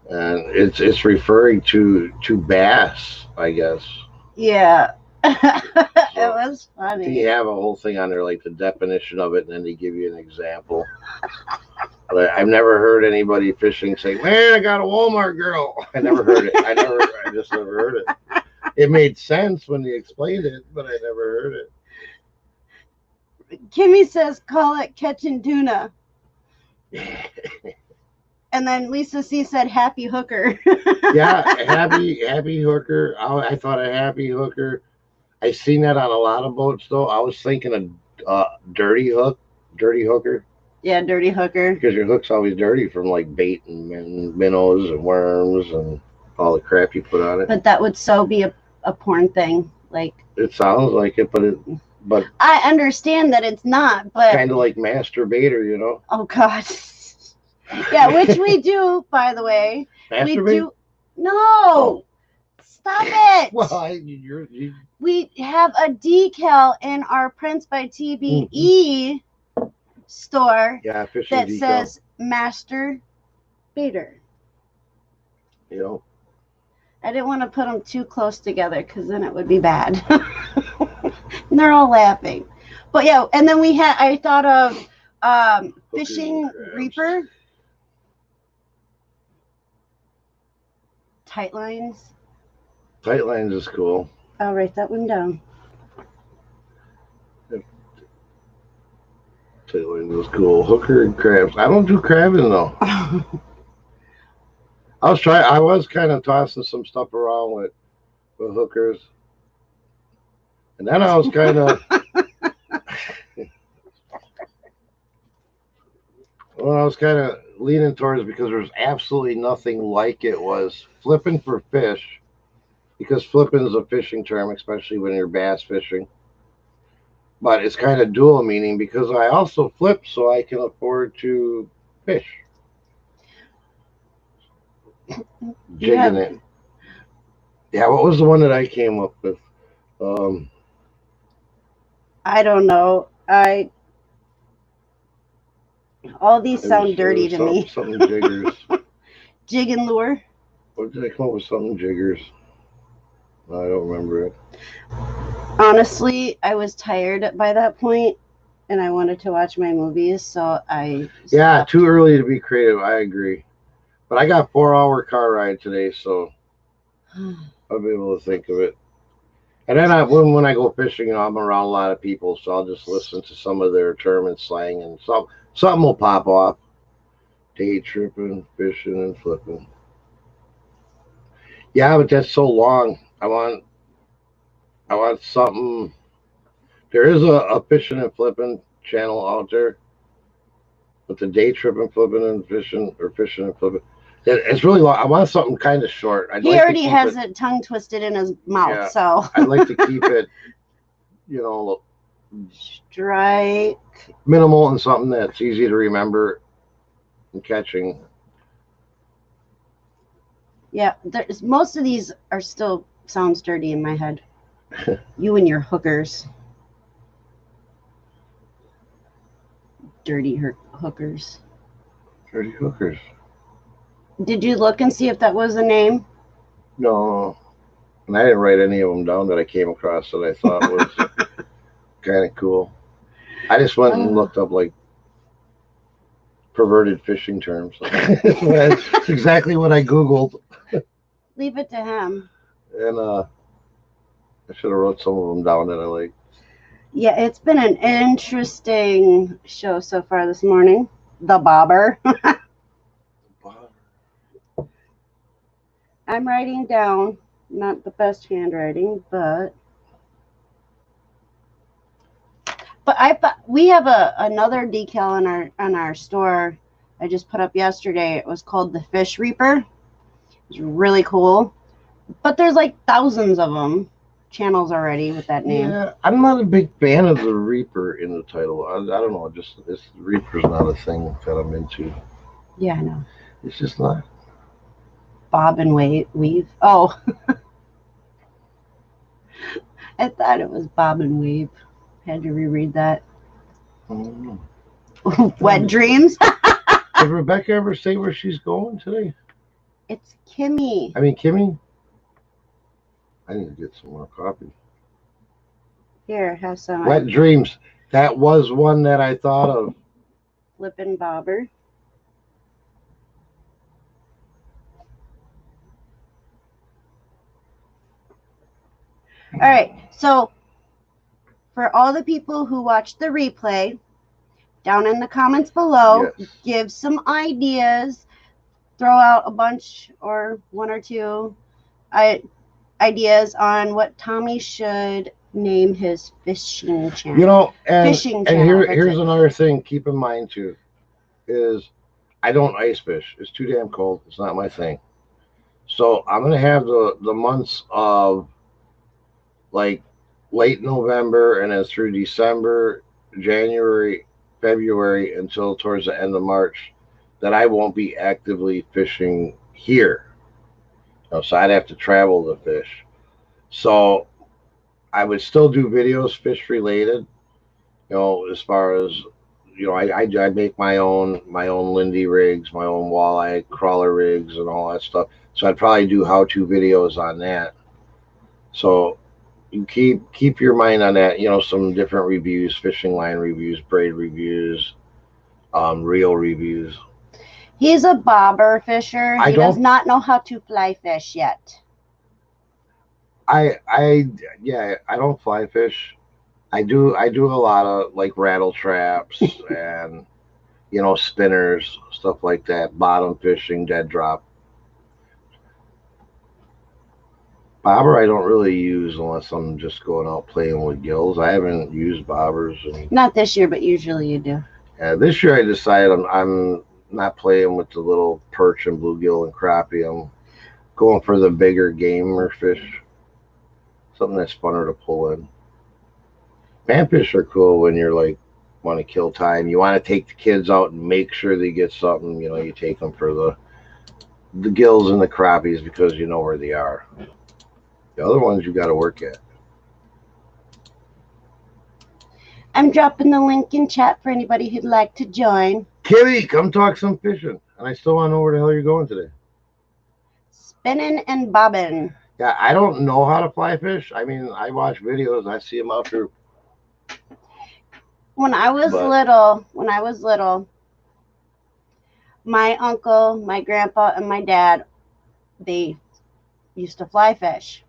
And it's referring to bass, I guess. Yeah. It was funny. They have a whole thing on there, like the definition of it, and then they give you an example. But I've never heard anybody fishing say, "Man, I got a Walmart girl." I never heard it. I just never heard it. It made sense when they explained it, but I never heard it. Kimmy says, "Call it catching tuna." And then Lisa C said, "Happy hooker." Yeah, happy hooker. I thought a happy hooker. I seen that on a lot of boats, though. I was thinking a dirty hooker. Yeah, dirty hooker. Because your hook's always dirty from like bait and minnows and worms and all the crap you put on it. But that would so be a porn thing. Like, it sounds like it, but I understand that it's not, but kind of like masturbator, you know. oh god. Yeah, which we do, by the way. We Masturbate? do. No, stop it. Well, We have a decal in our Prince by TBE store yeah, fishing that decal. says Master Baiter. You know, I didn't want to put them too close together because then it would be bad. And they're all laughing. But yeah, and then I thought of fishing reaper. Tight lines. tight lines is cool. I'll write that one down. Tight lines is cool. Hooker and crabs. I don't do crabbing though. I was kind of tossing some stuff around with hookers, and then I was kind of. Well, I was kind of leaning towards, because there's absolutely nothing like it, was flipping for fish, because flipping is a fishing term, especially when you're bass fishing. But it's kind of dual meaning, because I also flip so I can afford to fish. Jigging it. Yeah, what was the one that I came up with? I don't know. All these sound dirty to me. Something jiggers. Jig and lure. What did I come up with? Something jiggers. I don't remember it. Honestly, I was tired by that point, and I wanted to watch my movies, so I. Yeah, too early to be creative. I agree, but I got 4-hour car ride today, so I'll be able to think of it. And then when I go fishing, you know, I'm around a lot of people, so I'll just listen to some of their term and slang, and something will pop off. Day tripping, fishing, and flipping. Yeah, but that's so long. I want something. There is a fishing and flipping channel out there, but the day tripping, flipping, and fishing, or fishing and flipping, it's really long. I want something kind of short. He already has it tongue twisted in his mouth, yeah, so I'd like to keep it, you know, strike minimal, and something that's easy to remember and catching. Yeah, most of these are still sounds dirty in my head. You and your hookers. Dirty hookers. Dirty hookers. Did you look and see if that was a name? No. And I didn't write any of them down that I came across that I thought was kind of cool. I just went and looked up like perverted fishing terms. That's exactly what I Googled. Leave it to him. And I should have wrote some of them down that I liked. Yeah, it's been an interesting show so far this morning. The bobber. I'm writing down, not the best handwriting, but we have another decal on our store I just put up yesterday. It was called the Fish Reaper. It's really cool, but there's like thousands of them channels already with that name. Yeah, I'm not a big fan of the Reaper in the title. I don't know, just this Reaper's not a thing that I'm into. Yeah, I know. It's just not. Bob and weave. Oh, I thought it was Bob and Weave. Had to reread that. Wet dreams. Did Rebecca ever say where she's going today? It's Kimmy. Kimmy? I need to get some more coffee. Here, have some. Wet dreams. That was one that I thought of. Flippin' bobber. All right, so for all the people who watched the replay, down in the comments below, yes, give some ideas, throw out a bunch or one or two ideas on what Tommy should name his fishing channel. You know, and here's another thing, keep in mind too, is I don't ice fish. It's too damn cold. It's not my thing. So I'm going to have the months of like late November and then through December, January, February until towards the end of March that I won't be actively fishing here. So I'd have to travel to fish. So I would still do videos fish related, as far as I make my own Lindy rigs, my own walleye crawler rigs, and all that stuff. So I'd probably do how to videos on that. So you keep your mind on that. Some different reviews, fishing line reviews, braid reviews, reel reviews. He's a bobber fisher. I He does don't. not know how to fly fish yet. I yeah. I don't fly fish. I do a lot of like rattle traps and spinners, stuff like that. Bottom fishing, dead drop. Bobber I don't really use unless I'm just going out playing with gills. I haven't used bobbers, and Not this year, but usually you do. this year I decided I'm not playing with the little perch and bluegill and crappie. I'm going for the bigger gamer fish, something that's funner to pull in. Panfish are cool when you're like want to kill time. You want to take the kids out and make sure they get something. You take them for the gills and the crappies because you know where they are. The other ones you got to work at. I'm dropping the link in chat for anybody who'd like to join. Kitty, come talk some fishing. And I still want to know where the hell you're going today. Spinning and bobbing. Yeah, I don't know how to fly fish. I mean, I watch videos. I see them out there. When I was little, my uncle, my grandpa, and my dad, they used to fly fish.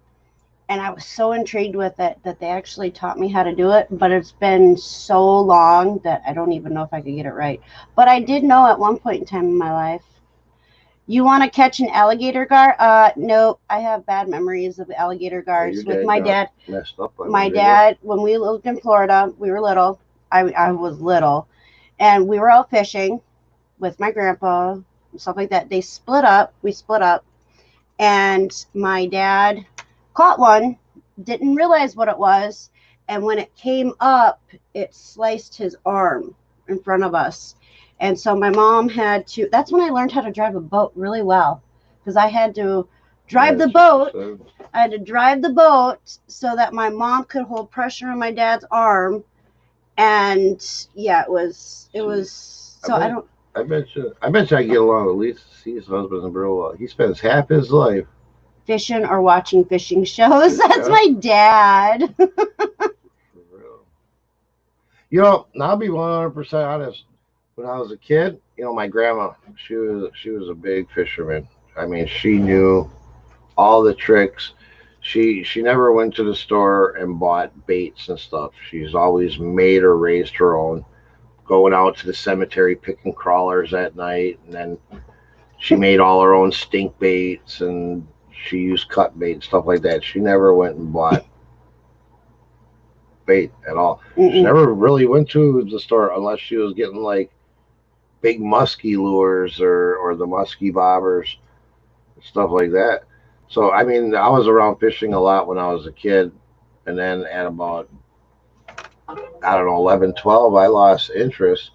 And I was so intrigued with it that they actually taught me how to do it. But it's been so long that I don't even know if I could get it right. But I did know at one point in time in my life. You want to catch an alligator gar? No, I have bad memories of alligator gars with my dad. Messed up. My dad, when we lived in Florida, we were little. I was little. And we were out fishing with my grandpa and stuff like that. They split up. We split up. And my dad caught one, didn't realize what it was. And when it came up, it sliced his arm in front of us. And so my mom had to, that's when I learned how to drive a boat really well. Because I had to drive the boat. I had to drive the boat so that my mom could hold pressure on my dad's arm. And yeah, it was, so I bet you I get along with Lisa's husband real well. He spends half his life fishing or watching fishing shows. That's my dad. Now I'll be 100% honest. When I was a kid, my grandma, she was a big fisherman. I mean, she knew all the tricks. She never went to the store and bought baits and stuff. She's always made or raised her own. Going out to the cemetery picking crawlers at night, and then she made all her own stink baits, and she used cut bait and stuff like that. She never went and bought bait at all. She never really went to the store unless she was getting like big musky lures or the musky bobbers, stuff like that. So I mean, I was around fishing a lot when I was a kid, and then at about, I don't know, 11, 12, I lost interest,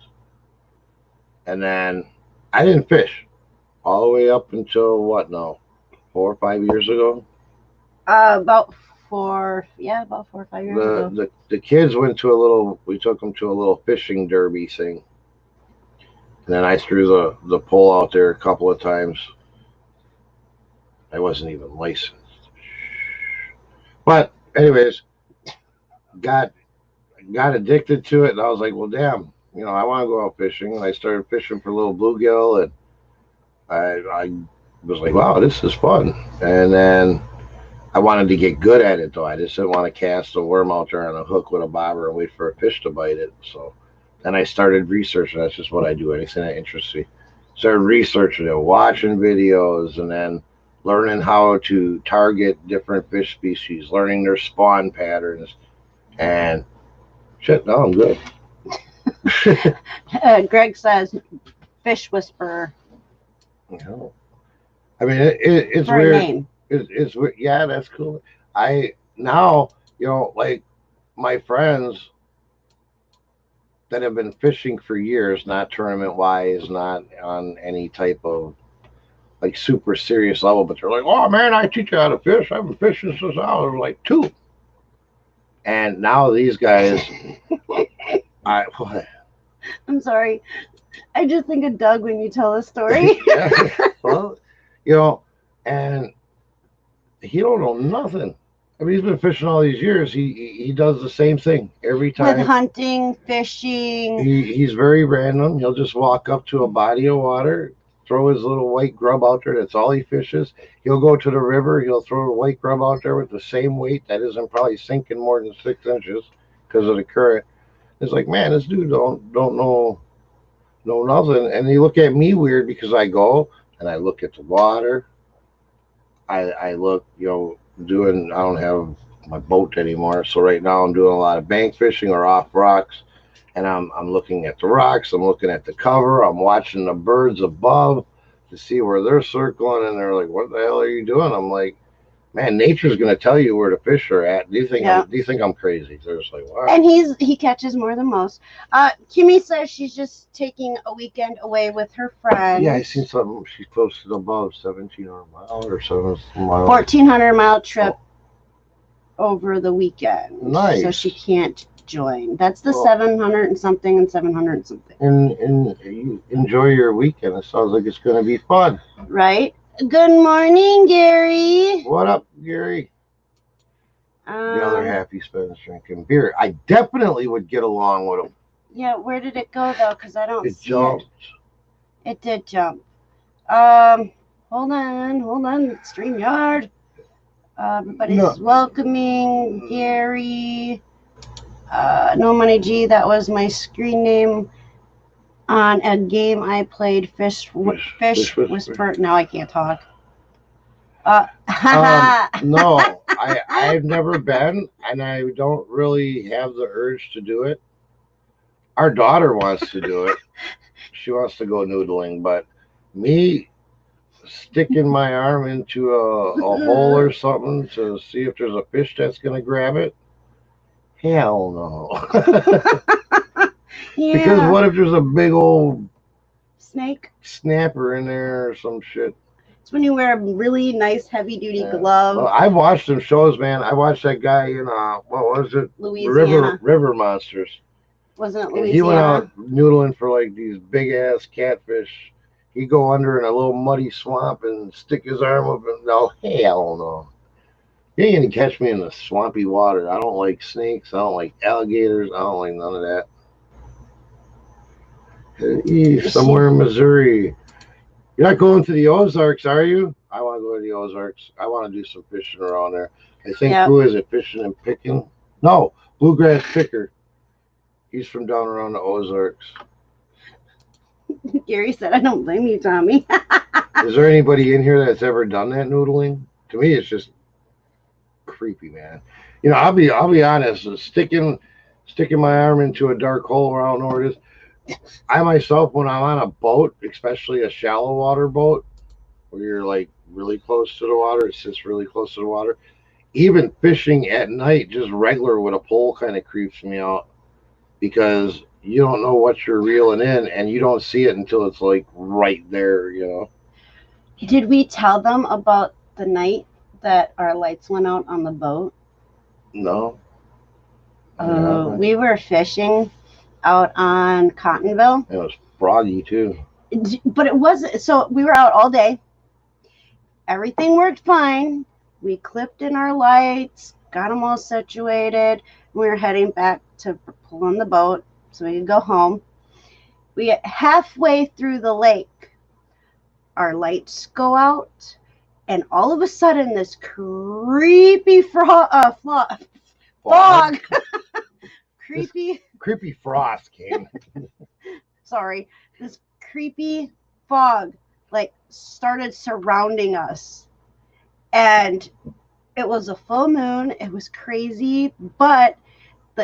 and then I didn't fish all the way up until what now, 4 or 5 years ago. About 4 or 5 years ago. The kids went to we took them to a little fishing derby thing. And then I threw the pole out there a couple of times. I wasn't even licensed. But anyways, got addicted to it, and I was like, well, damn, I want to go out fishing. And I started fishing for little bluegill, and I was like, wow, this is fun. And then I wanted to get good at it, though. I just didn't want to cast a worm out there on a hook with a bobber and wait for a fish to bite it. So then I started researching. That's just what I do. Anything that interests me. Started researching it, watching videos, and then learning how to target different fish species, learning their spawn patterns, and shit, now I'm good. Greg says, fish whisperer. I mean, it's weird. It's weird. Yeah, that's cool. Now Like my friends that have been fishing for years, not tournament wise, not on any type of like super serious level, but they're like, "Oh man, I teach you how to fish. I've been fishing since I was like 2." And now these guys, I I'm sorry. I just think of Doug when you tell a story. yeah, well, and he don't know nothing. I mean, he's been fishing all these years. He does the same thing every With time. hunting, fishing. He's very random. He'll just walk up to a body of water, throw his little white grub out there. That's all he fishes. He'll go to the river. He'll throw a white grub out there with the same weight that isn't probably sinking more than 6 inches because of the current. It's like, man, this dude don't know nothing. And they look at me weird because I go and I look at the water. I look, doing. I don't have my boat anymore, so right now I'm doing a lot of bank fishing or off rocks, and I'm looking at the rocks. I'm looking at the cover. I'm watching the birds above to see where they're circling, and they're like, "What the hell are you doing?" I'm like, "Man, nature's gonna tell you where the fish are at. Yeah. Do you think I'm crazy?" They're just like, "What?" And he catches more than most. Kimmy says she's just taking a weekend away with her friends. Yeah, I seen something. She posted above 1,700 miles or 7 miles. 1,400-mile trip over the weekend. Nice. So she can't join. That's the Well, 700 and something and 700 and something. And you enjoy your weekend. It sounds like it's going to be fun. Right? Good morning, Gary. What up, Gary? The other half he spends drinking beer. I definitely would get along with him. Yeah, where did it go though? Because I don't see jumped. it. It did jump. Hold on. StreamYard. Everybody's welcoming Gary. No Money G, that was my screen name on a game I played, Fish Whisper. Now I can't talk. No, I've never been, and I don't really have the urge to do it. Our daughter wants to do it. She wants to go noodling, but me sticking my arm into a hole or something to see if there's a fish that's going to grab it, hell no. Yeah. Because what if there's a big old snapper in there or some shit? It's when you wear a really nice heavy-duty glove. Well, I've watched some shows, man. I watched that guy in what was it? Louisiana. River Monsters. Wasn't it Louisiana? He went out noodling for like these big ass catfish. He'd go under in a little muddy swamp and stick his arm up and no, hell no. You ain't gonna catch me in the swampy water. I don't like snakes. I don't like alligators. I don't like none of that. Somewhere in Missouri. You're not going to the Ozarks, are you? I want to go to the Ozarks. I want to do some fishing around there. I think, who is it, fishing and picking? No, Bluegrass Picker. He's from down around the Ozarks. Gary said, I don't blame you, Tommy. Is there anybody in here that's ever done that noodling? To me, it's just creepy, man. I'll be honest. Sticking my arm into a dark hole where I don't know where it is. I myself, when I'm on a boat, especially a shallow water boat, where you're like really close to the water, it's just really close to the water. Even fishing at night, just regular with a pole, kind of creeps me out because you don't know what you're reeling in, and you don't see it until it's like right there. Did we tell them about the night that our lights went out on the boat? No. We were fishing out on Cottonville. It was froggy too. But it wasn't. So we were out all day. Everything worked fine. We clipped in our lights, got them all situated. We were heading back to pull on the boat so we could go home. We get halfway through the lake. Our lights go out, and all of a sudden, this creepy fog. Creepy frost came. Sorry, this creepy fog started surrounding us, and it was a full moon. It was crazy, but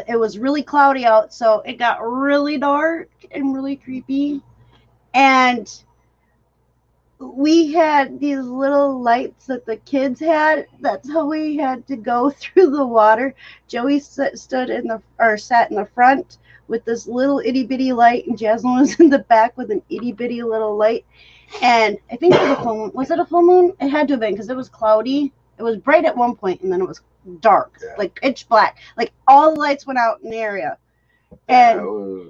it was really cloudy out, so it got really dark and really creepy. And we had these little lights that the kids had. That's how we had to go through the water. Joey stood in the or sat in the front with this little itty bitty light, and Jasmine was in the back with an itty bitty little light. And I think for the full moon, was it a full moon? It had to have been because it was cloudy. It was bright at one point, and then it was dark, like pitch black. Like all the lights went out in the area. And it was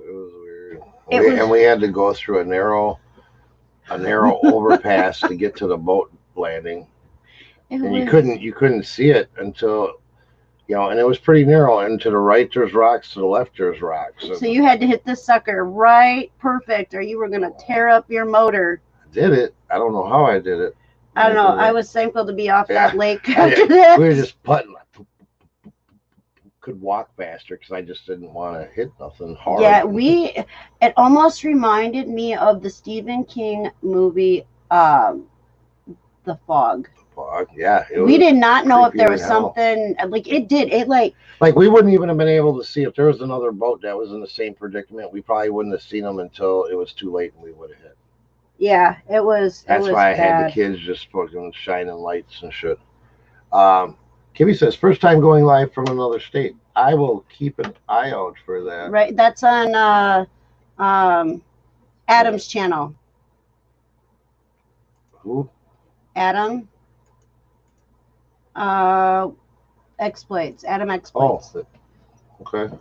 weird. And we had to go through a narrow overpass to get to the boat landing, and you couldn't see it until and it was pretty narrow. And to the right there's rocks, to the left there's rocks. So you had to hit this sucker right perfect, or you were gonna tear up your motor. I did it. I don't know how I did it. I don't know. I was thankful to be off that lake after that. We were just putting. Could walk faster because I just didn't want to hit nothing hard. Yeah, it almost reminded me of the Stephen King movie, The Fog. Yeah. We did not know if there was something like it did. It like we wouldn't even have been able to see if there was another boat that was in the same predicament. We probably wouldn't have seen them until it was too late and we would have hit. Yeah, it was. That's why I had the kids just fucking shining lights and shit. Kimmy says, first time going live from another state. I will keep an eye out for that. Right, that's on Adam's channel. Who? Adam. Exploits. Adam Exploits. Oh, okay.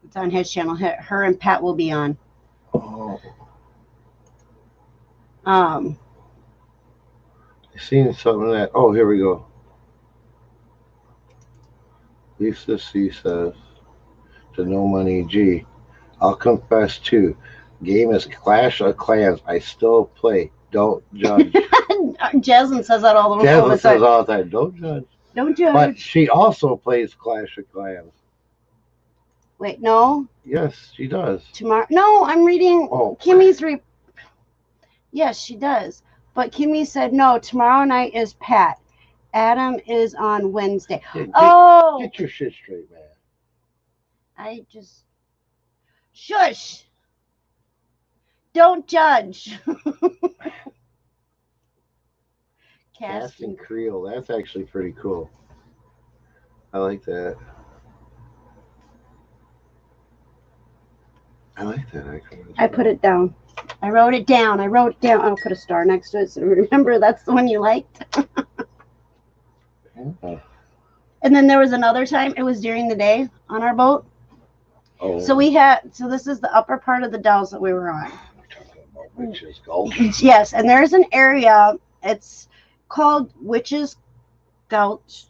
It's on his channel. Her and Pat will be on. Oh. I seen something that. Oh, here we go. Lisa C says to No Money G, I'll confess too. Game is Clash of Clans. I still play. Don't judge. Jasmine says that all the time. Jasmine says all the time. Don't judge. Don't judge. But she also plays Clash of Clans. Wait, no. Yes, she does. Tomorrow? No, I'm reading Kimmy's. Yes, she does. But Kimmy said no. Tomorrow night is Pat. Adam is on Wednesday. Yeah, get your shit straight, man. I just shush. Don't judge. Casting Creel. That's actually pretty cool. I like that. I like that actually. I put it down. I wrote it down. I'll put a star next to it. So remember, that's the one you liked. And then there was another time, it was during the day on our boat. Oh. So this is the upper part of the Dells that we were on. We're talking about Witches Gulch. Yes, and there's an area, it's called Witches Gulch.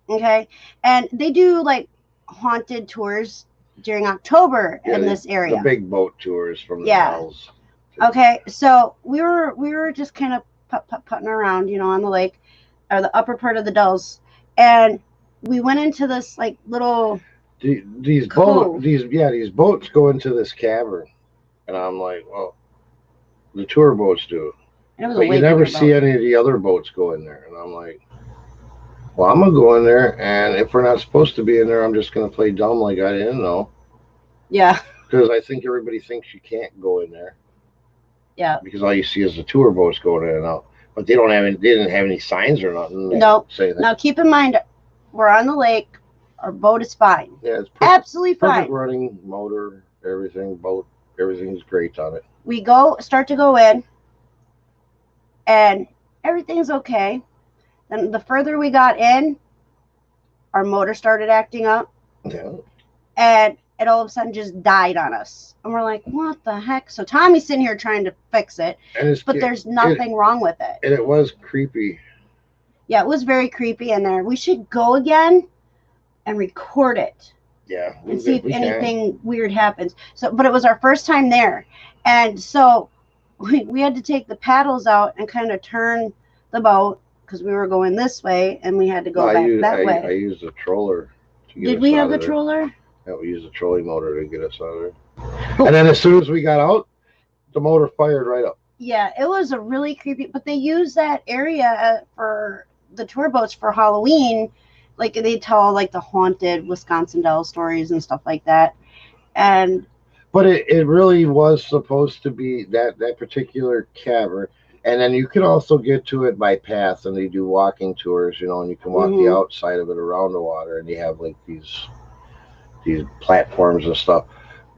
Okay. And they do like haunted tours during October in this area. The big boat tours from the Dells. Okay, so we were just kind of putting around, on the lake, or the upper part of the Dells, and we went into this like little these boats go into this cavern, and I'm like, well, the tour boats do, but you never see any of the other boats go in there, and I'm like, well, I'm gonna go in there, and if we're not supposed to be in there, I'm just gonna play dumb like I didn't know. Yeah. Because I think everybody thinks you can't go in there. Yeah. Because all you see is the tour boats going in and out. But they didn't have any signs or nothing. No. Now keep in mind, we're on the lake. Our boat is fine. Yeah, it's absolutely fine. Perfect running, motor, everything, boat, everything's great on it. We start to go in, and everything's okay. Then the further we got in, our motor started acting up. Yeah. And it all of a sudden just died on us. And we're like, what the heck? So Tommy's sitting here trying to fix it, but there's nothing wrong with it. And it was creepy. Yeah, it was very creepy in there. We should go again and record it. Yeah. And see if anything weird happens. But it was our first time there. And so we had to take the paddles out and kind of turn the boat because we were going this way and we had to go back that way. I used a troller. Did we have the troller? Yeah, we used a trolley motor to get us out of there. And then as soon as we got out, the motor fired right up. Yeah, it was a really creepy, but they use that area for the tour boats for Halloween. Like they tell like the haunted Wisconsin Dells stories and stuff like that. But it really was supposed to be that particular cavern. And then you can also get to it by path, and they do walking tours, you know, and you can walk the outside of it around the water, and they have like these platforms and stuff.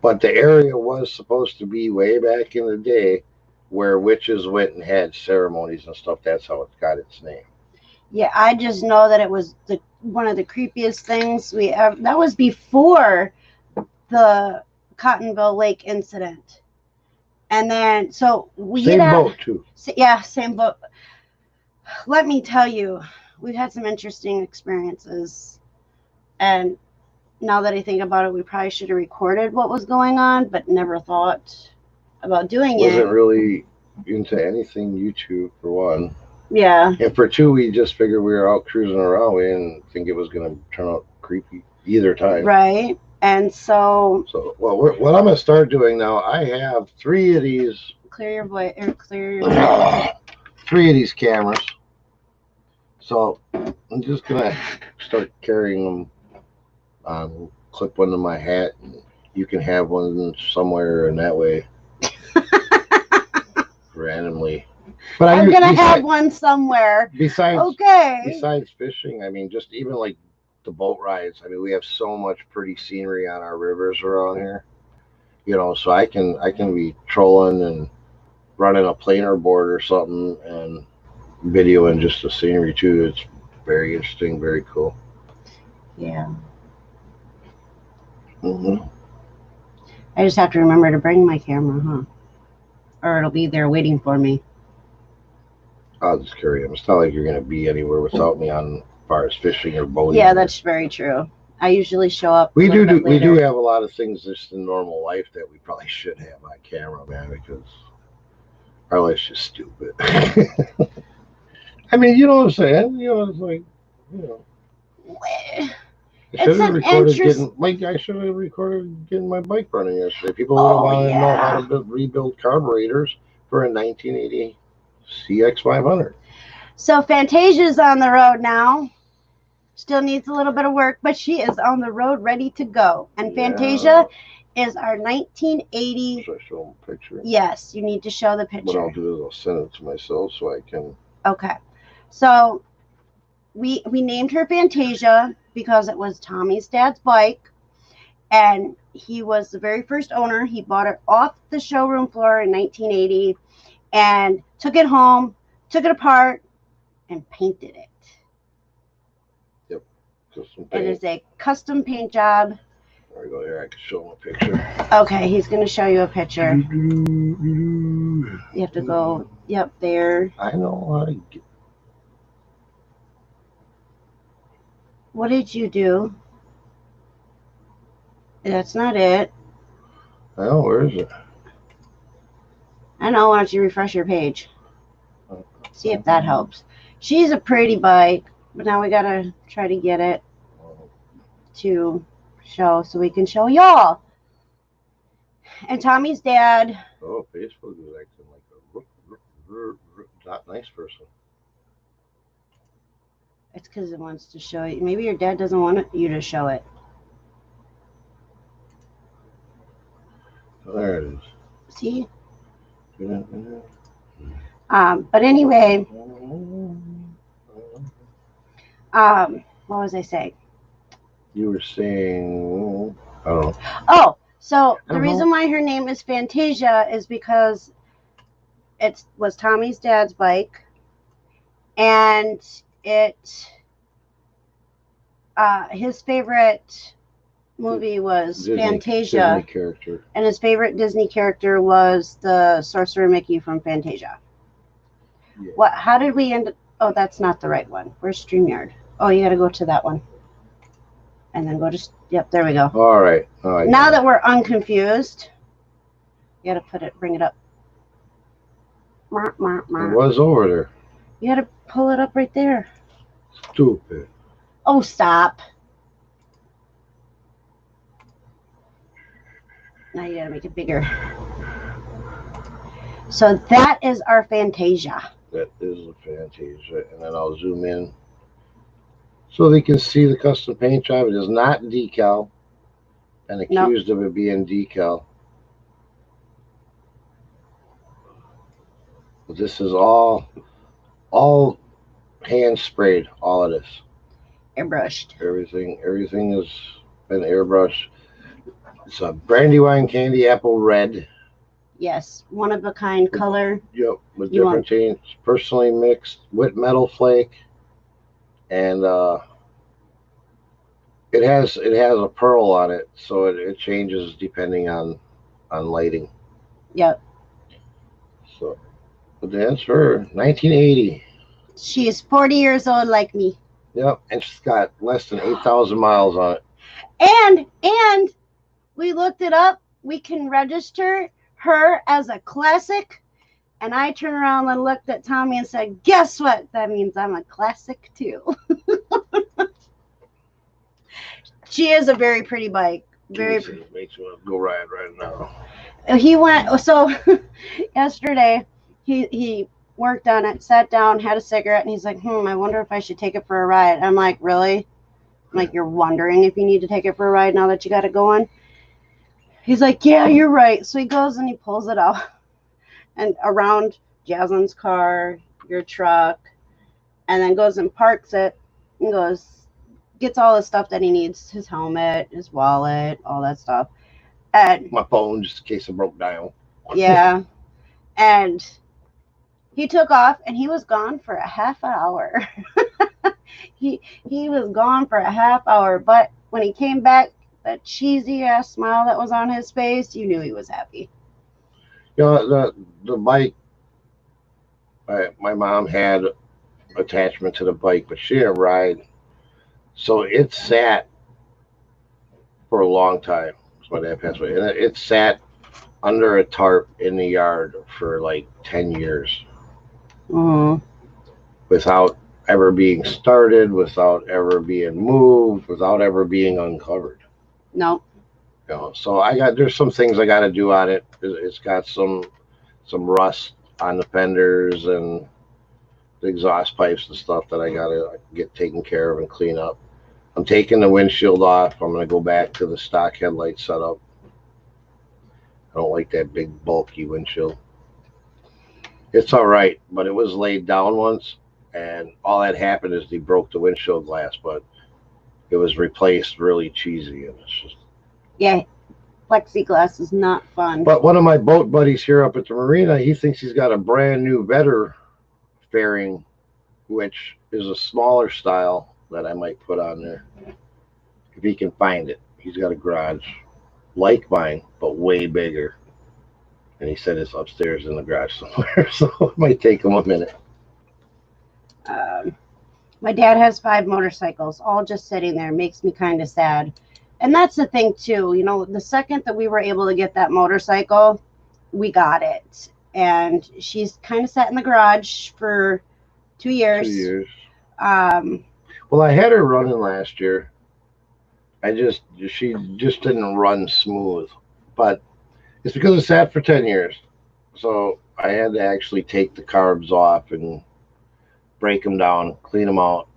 But the area was supposed to be way back in the day where witches went and had ceremonies and stuff. That's how it got its name. Yeah, I just know that it was one of the creepiest things we ever. That was before the Cottonville Lake incident, and then so we same boat too. Yeah, same boat. Let me tell you, we've had some interesting experiences, and now that I think about it, we probably should have recorded what was going on, but never thought about doing it. Wasn't really into anything YouTube for one. Yeah. And for two, we just figured we were out cruising around. We didn't think it was going to turn out creepy either time. Right. And so. Well, what I'm going to start doing now, I have 3 of these. Clear your voice, or clear your. 3 of these cameras. So I'm just going to start carrying them. Clip one to my hat, and you can have one somewhere, and that way, randomly. But I'm gonna have one somewhere. Besides fishing, I mean, just even like the boat rides. I mean, we have so much pretty scenery on our rivers around here. You know, so I can be trolling and running a planer board or something and videoing just the scenery too. It's very interesting, very cool. Yeah. Mm-hmm. I just have to remember to bring my camera, huh? Or it'll be there waiting for me. I'll just carry them. It's not like you're going to be anywhere without me on as far as fishing or boating. Yeah, that's very true. I usually show up. We do have a lot of things just in normal life that we probably should have on camera, man, because our life's just stupid. I mean, you know what I'm saying? You know, it's like, you know. I should have recorded getting my bike running yesterday. People would have wanted to know how to rebuild carburetors for a 1980 CX500. So Fantasia's on the road now. Still needs a little bit of work, but she is on the road ready to go. And Fantasia is our 1980. Should I show them a picture? Yes, you need to show the picture. What I'll do is I'll send it to myself so I can. Okay. So we named her Fantasia because it was Tommy's dad's bike, and he was the very first owner. He bought it off the showroom floor in 1980 and took it home, took it apart, and painted it. Yep. Custom paint. It is a custom paint job. There we go. Here, I can show him a picture. Okay, he's going to show you a picture. You have to go, yep, there. I know how to get. What did you do? That's not it. Oh, where is it? I know. Why don't you refresh your page? See if that helps. She's a pretty bike, but now we got to try to get it to show so we can show y'all. And Tommy's dad. Oh, Facebook is acting like a not nice person. It's because it wants to show you. Maybe your dad doesn't want you to show it. Oh, there it is. See? But anyway, what was I saying? You were saying, I don't know. Oh, so the reason why her name is Fantasia is because it was Tommy's dad's bike, and his favorite movie was Fantasia, Disney character. And his favorite Disney character was the Sorcerer Mickey from Fantasia. Yeah. How did we end? Oh, that's not the right one. Where's StreamYard? Oh, you got to go to that one, and then go to. Yep, there we go. All right. Now that we're unconfused, you got to bring it up. It was over there. You got to pull it up right there. Stupid. Oh, stop. Now you got to make it bigger. So that is our Fantasia. That is a Fantasia. And then I'll zoom in so they can see the custom paint job. It is not decal. And accused of it being decal. This is all hand sprayed. All of this, Airbrushed. everything has been airbrushed. It's a Brandywine Candy Apple Red. Yes, one of a kind color. Yep, with You different teams, personally mixed with metal flake, and it has a pearl on it, so it changes depending on lighting. Yep. So, but that's for 1980. She's 40 years old like me. Yep, and she's got less than 8,000 miles on it. And we looked it up. We can register her as a classic. And I turned around and looked at Tommy and said, guess what? That means I'm a classic too. She is a very pretty bike. Very pretty. Makes me want to go ride right now. He went, so yesterday he worked on it, sat down, had a cigarette, and he's like, I wonder if I should take it for a ride. I'm like, really? I'm like, you're wondering if you need to take it for a ride now that you got it going? He's like, yeah, you're right. So he goes and he pulls it out and around Jasmine's car, your truck, and then goes and parks it and gets all the stuff that he needs, his helmet, his wallet, all that stuff. And my phone, just in case it broke down. Yeah. And he took off and he was gone for a half hour. he was gone for a half hour, but when he came back, that cheesy ass smile that was on his face, you knew he was happy. The bike, my mom had attachment to the bike, but she didn't ride, so it sat for a long time. That's my dad passed away, and it sat under a tarp in the yard for like 10 years without ever being started, without ever being moved, without ever being uncovered. No. So there's some things I got to do on it. It's got some rust on the fenders and the exhaust pipes and stuff that I got to get taken care of and clean up. I'm taking the windshield off. I'm going to go back to the stock headlight setup. I don't like that big bulky windshield. It's all right, but it was laid down once, and all that happened is they broke the windshield glass, but it was replaced really cheesy, and it's just... Yeah, plexiglass is not fun. But one of my boat buddies here up at the marina, he thinks he's got a brand new Vetter fairing, which is a smaller style that I might put on there if he can find it. He's got a garage like mine, but way bigger, and he said it's upstairs in the garage somewhere, so it might take him a minute. My dad has 5 motorcycles, all just sitting there. Makes me kind of sad. And that's the thing too, the second that we were able to get that motorcycle, we got it. And she's kind of sat in the garage for 2 years. 2 years. Well, I had her running last year. She just didn't run smooth, but it's because it sat for 10 years. So I had to actually take the carbs off and break them down, clean them out,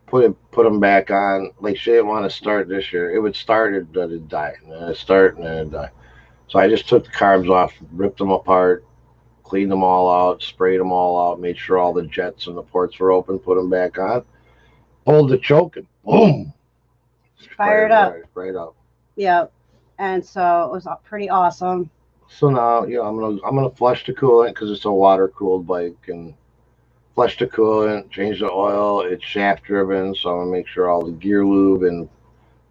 put them back on. Like, she didn't want to start this year. It would start, and then it'd die, and then it'd start, and then it'd die. So I just took the carbs off, ripped them apart, cleaned them all out, sprayed them all out, made sure all the jets and the ports were open, put them back on, pulled the choke, and boom, fired up. Right up. Yep. And so it was pretty awesome. So now, I'm gonna flush the coolant because it's a water cooled bike, and flush the coolant, change the oil. It's shaft driven, so I'm gonna make sure all the gear lube and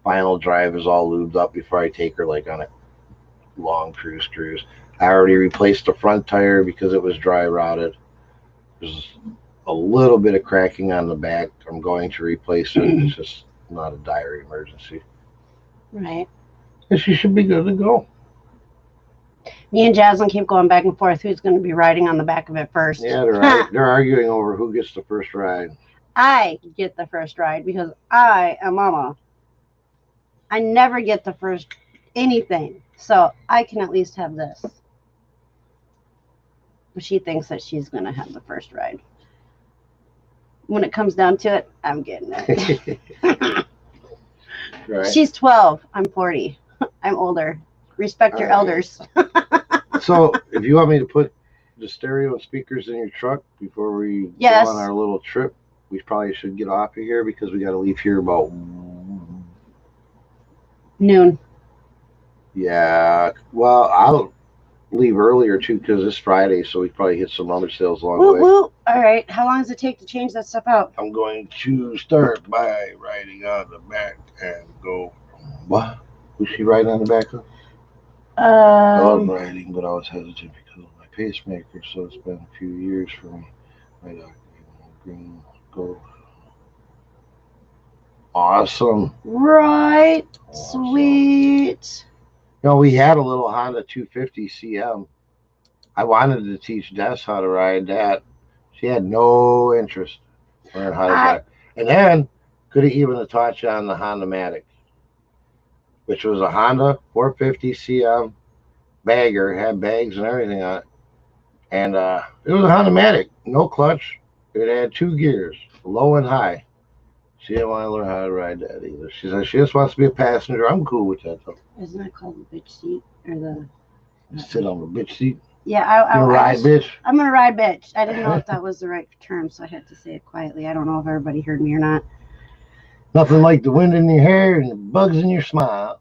final drive is all lubed up before I take her like on a long cruise. I already replaced the front tire because it was dry rotted. There's a little bit of cracking on the back. I'm going to replace it. It's just not a dire emergency. Right. And she should be good to go. Me and Jasmine keep going back and forth. Who's going to be riding on the back of it first? Yeah, they're arguing over who gets the first ride. I get the first ride because I am mama. I never get the first anything, so I can at least have this. But she thinks that she's going to have the first ride. When it comes down to it, I'm getting it. Right. She's 12. I'm 40. I'm older. Respect your elders. So if you want me to put the stereo and speakers in your truck before we go Yes. on our little trip? We probably should get off of here because we got to leave here about Noon. yeah. Well, I'll leave earlier too because it's Friday, so we probably hit some rummage sales along the Woo way. woo. All right. How long does it take to change that stuff out? I'm going to start by riding on the back and go. What? Was she riding on the back of? I love riding, but I was hesitant because of my pacemaker, so it's been a few years for me. My doctor, green, gold. Awesome. Right. Awesome. Sweet. You know, we had a little Honda 250 CM. I wanted to teach Des how to ride that. She had no interest in learning how to drive. And then could have even taught you on the Honda Matic, which was a Honda 450 CM bagger, had bags and everything on it. And it was a Honda Matic, no clutch. It had 2 gears, low and high. She didn't want to learn how to ride that either. She said she just wants to be a passenger. I'm cool with that though. Isn't that called the bitch seat or the? Sit on the bitch seat. Yeah, You ride, bitch. I'm gonna ride, bitch. I didn't know if that was the right term, so I had to say it quietly. I don't know if everybody heard me or not. Nothing like the wind in your hair and the bugs in your smile.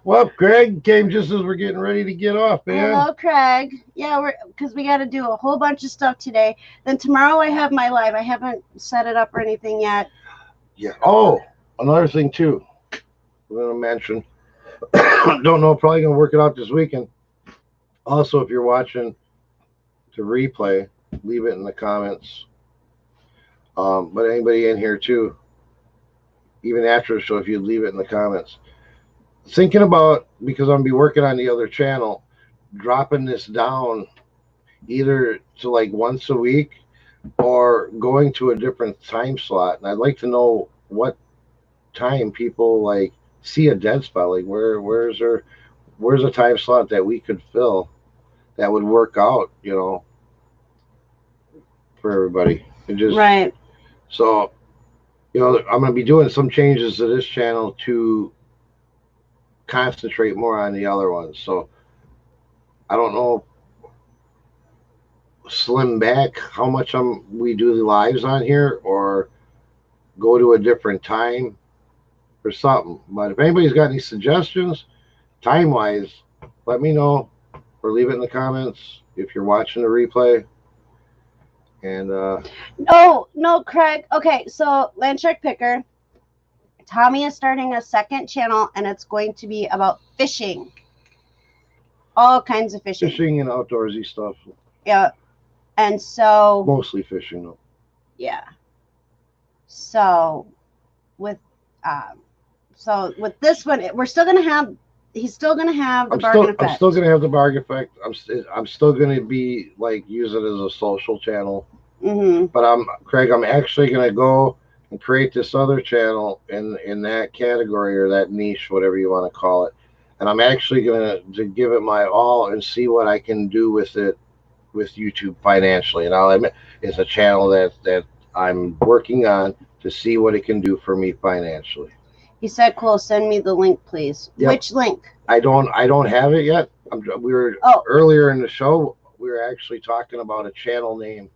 Well, Craig came just as we're getting ready to get off, man. Hello, Craig. Yeah, because we got to do a whole bunch of stuff today. Then tomorrow I have my live. I haven't set it up or anything yet. Yeah. Oh, another thing too. We're gonna mention. Don't know. Probably gonna work it out this weekend. Also, if you're watching the replay, leave it in the comments. But anybody in here too, even after the show, if you leave it in the comments. Thinking about, because I'm gonna be working on the other channel, dropping this down either to like once a week or going to a different time slot. And I'd like to know what time people like see a dead spot. Like where's a time slot that we could fill that would work out, for everybody. And just Right. So, I'm gonna be doing some changes to this channel to concentrate more on the other ones. So I don't know, slim back how much we do the lives on here or go to a different time or something. But if anybody's got any suggestions, time wise, let me know or leave it in the comments if you're watching the replay. And no, Craig. Okay, so Landcheck Picker. Tommy is starting a second channel, and it's going to be about fishing. All kinds of fishing. Fishing and outdoorsy stuff. Yeah. And so mostly fishing though. Yeah. So with this one, we're still gonna have. He's still gonna have the bargain effect. I'm still gonna have the bargain effect. I'm still gonna be like use it as a social channel. Mm-hmm. But Craig. I'm actually gonna go and create this other channel in that category or that niche, whatever you want to call it. And I'm actually gonna give it my all and see what I can do with it with YouTube financially. And I'll admit it's a channel that I'm working on to see what it can do for me financially. He said, "Cool. Send me the link, please." Yep. Which link? I don't have it yet. Earlier in the show. We were actually talking about a channel name.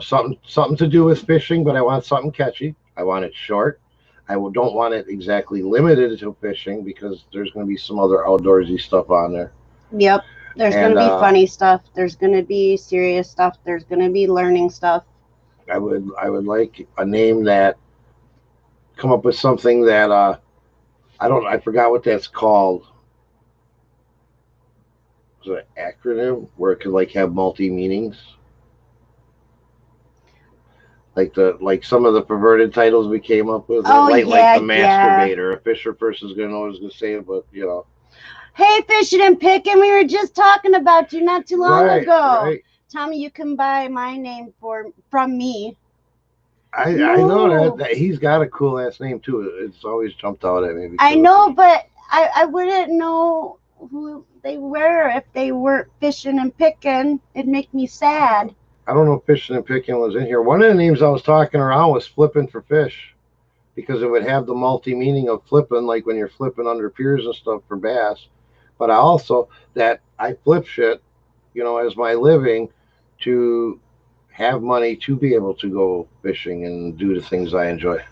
Something to do with fishing, but I want something catchy. I want it short. I don't want it exactly limited to fishing because there's going to be some other outdoorsy stuff on there. Yep. There's going to be funny stuff. There's going to be serious stuff. There's going to be learning stuff. I would like a name that come up with something that I forgot what that's called. Is it an acronym where it could like have multi meanings? Like some of the perverted titles we came up with. Like the masturbator. A fisher person's gonna know what I was gonna say, but Hey, fishing and picking, we were just talking about you not too long ago. Right. Tommy, you can buy my name from me. I know that he's got a cool ass name too. It's always jumped out at me. I know, but I wouldn't know who they were if they weren't fishing and picking. It'd make me sad. I don't know if fishing and picking was in here. One of the names I was talking around was flipping for fish. because it would have the multi-meaning of flipping, like when you're flipping under piers and stuff for bass. But I also, that I flip shit, as my living, to have money to be able to go fishing and do the things I enjoy.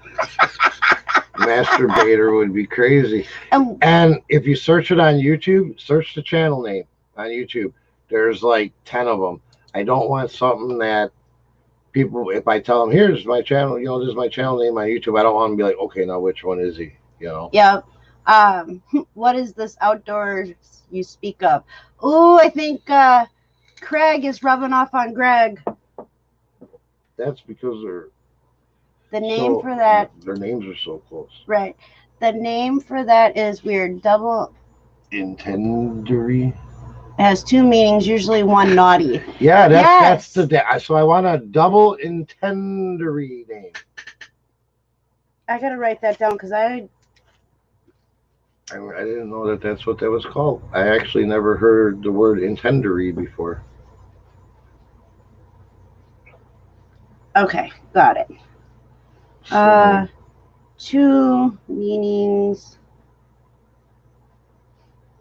Masturbator would be crazy. And if you search it on YouTube, search the channel name on YouTube. There's like 10 of them. I don't want something that people, if I tell them, here's my channel, this is my channel name on YouTube, I don't want to be like, okay, now which one is he? Yeah. What is this outdoors you speak of? Oh, I think Craig is rubbing off on Greg. That's because the name for that. Their names are so close. Right. The name for that is weird. Double intendery. It has two meanings, usually one naughty. Yeah, that's so I want a double intendery name. I gotta write that down because I didn't know that that's what that was called. I actually never heard the word intendery before. Okay, got it. So, two meanings.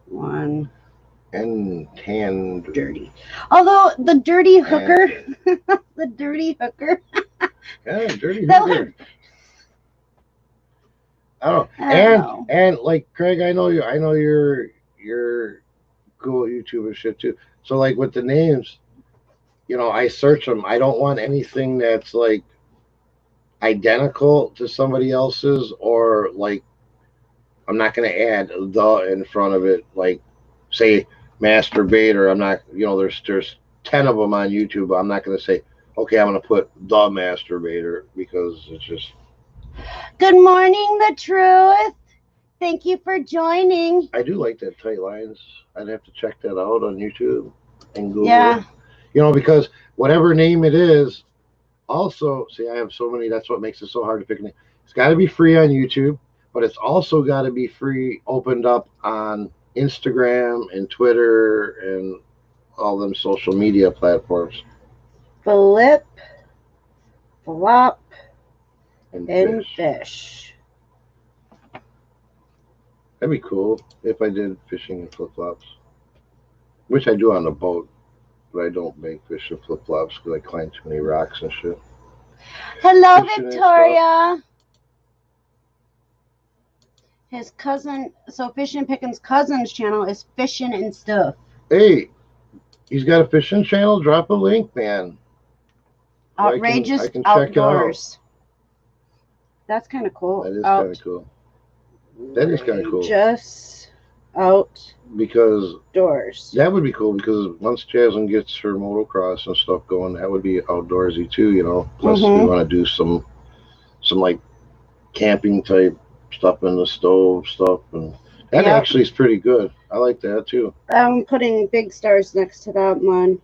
One. And tan dirty. Although the dirty hooker, the dirty hooker. Yeah, dirty hooker. I don't know. And like Craig, I know you're cool at YouTube and shit too. So like with the names, I search them. I don't want anything that's like identical to somebody else's, or like I'm not going to add the in front of it. Like say Masturbator. I'm not. There's 10 of them on YouTube. I'm not going to say, okay, I'm going to put the Masturbator, because it's just. Good morning, the truth. Thank you for joining. I do like that tight lines. I'd have to check that out on YouTube and Google. Yeah. Because whatever name it is, also, see, I have so many. That's what makes it so hard to pick a name. It's got to be free on YouTube, but it's also got to be free, opened up on Instagram and Twitter and all them social media platforms. Flip, flop, and fish. That'd be cool if I did fishing and flip-flops, which I do on the boat, but I don't make fish and flip-flops because I climb too many rocks and shit. Hello, Victoria. His cousin, so Fishing Pickin's cousin's channel is Fishing and Stuff. Hey, he's got a fishing channel. Drop a link, man. Outrageous I can Outdoors. That's kind of cool. That is kind of cool. That is kind of cool. Just out. Because doors. That would be cool, because once Jasmine gets her motocross and stuff going, that would be outdoorsy too, Plus we want to do some like camping type stuff in the stove stuff, and that actually is pretty good. I like that too. I'm putting big stars next to that one.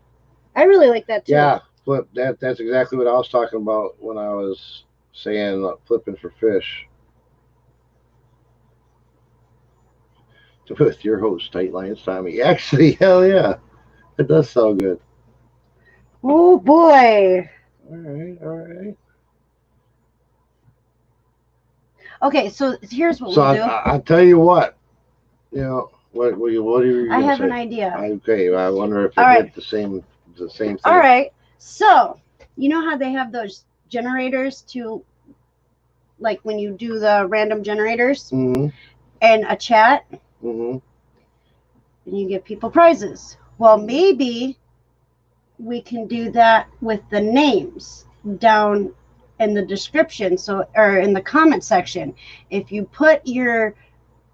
I really like that too. Yeah, flip. That's exactly what I was talking about when I was saying flipping for fish. With your host, Tight Lines Tommy. Actually, hell yeah. It does sound good. Oh, boy. All right. Okay, so here's what we'll do. I'll tell you what. What are you I have an idea. Okay, I wonder if it did the same thing. All right. So, you know how they have those generators to, like when you do the random generators and a chat? And you give people prizes. Well, maybe we can do that with the names down in the description, or in the comment section. If you put your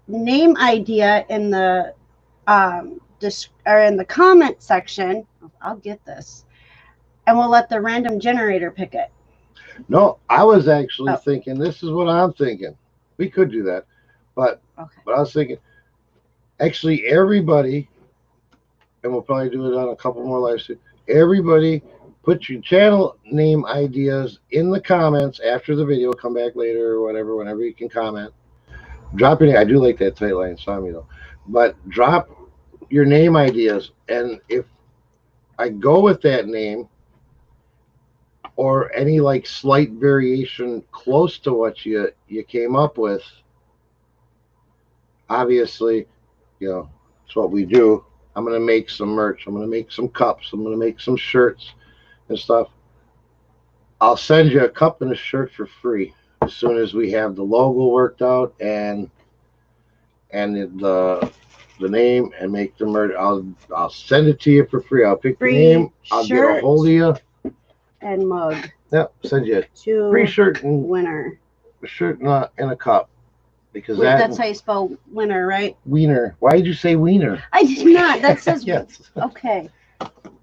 name idea in the in the comment section, I'll get this, and we'll let the random generator pick it. No, I was actually thinking, this is what I'm thinking. We could do that, but I was thinking, actually, everybody, and we'll probably do it on a couple more live streams, everybody put your channel name ideas in the comments after the video. Come back later or whatever, whenever you can comment. Drop your name. I do like that tight line, Sammy, though. But drop your name ideas. And if I go with that name, or any like slight variation close to what you came up with, obviously, it's what we do. I'm gonna make some merch. I'm gonna make some cups. I'm gonna make some shirts and stuff. I'll send you a cup and a shirt for free as soon as we have the logo worked out and the name and make the merch. I'll send it to you for free. I'll pick Free your name. I'll get a hold of you and mug. Yep, send you a free shirt and winner. A shirt and a cup. Because that's how you spell winner, right? Wiener. Why did you say wiener? I did not. That says yes. Okay.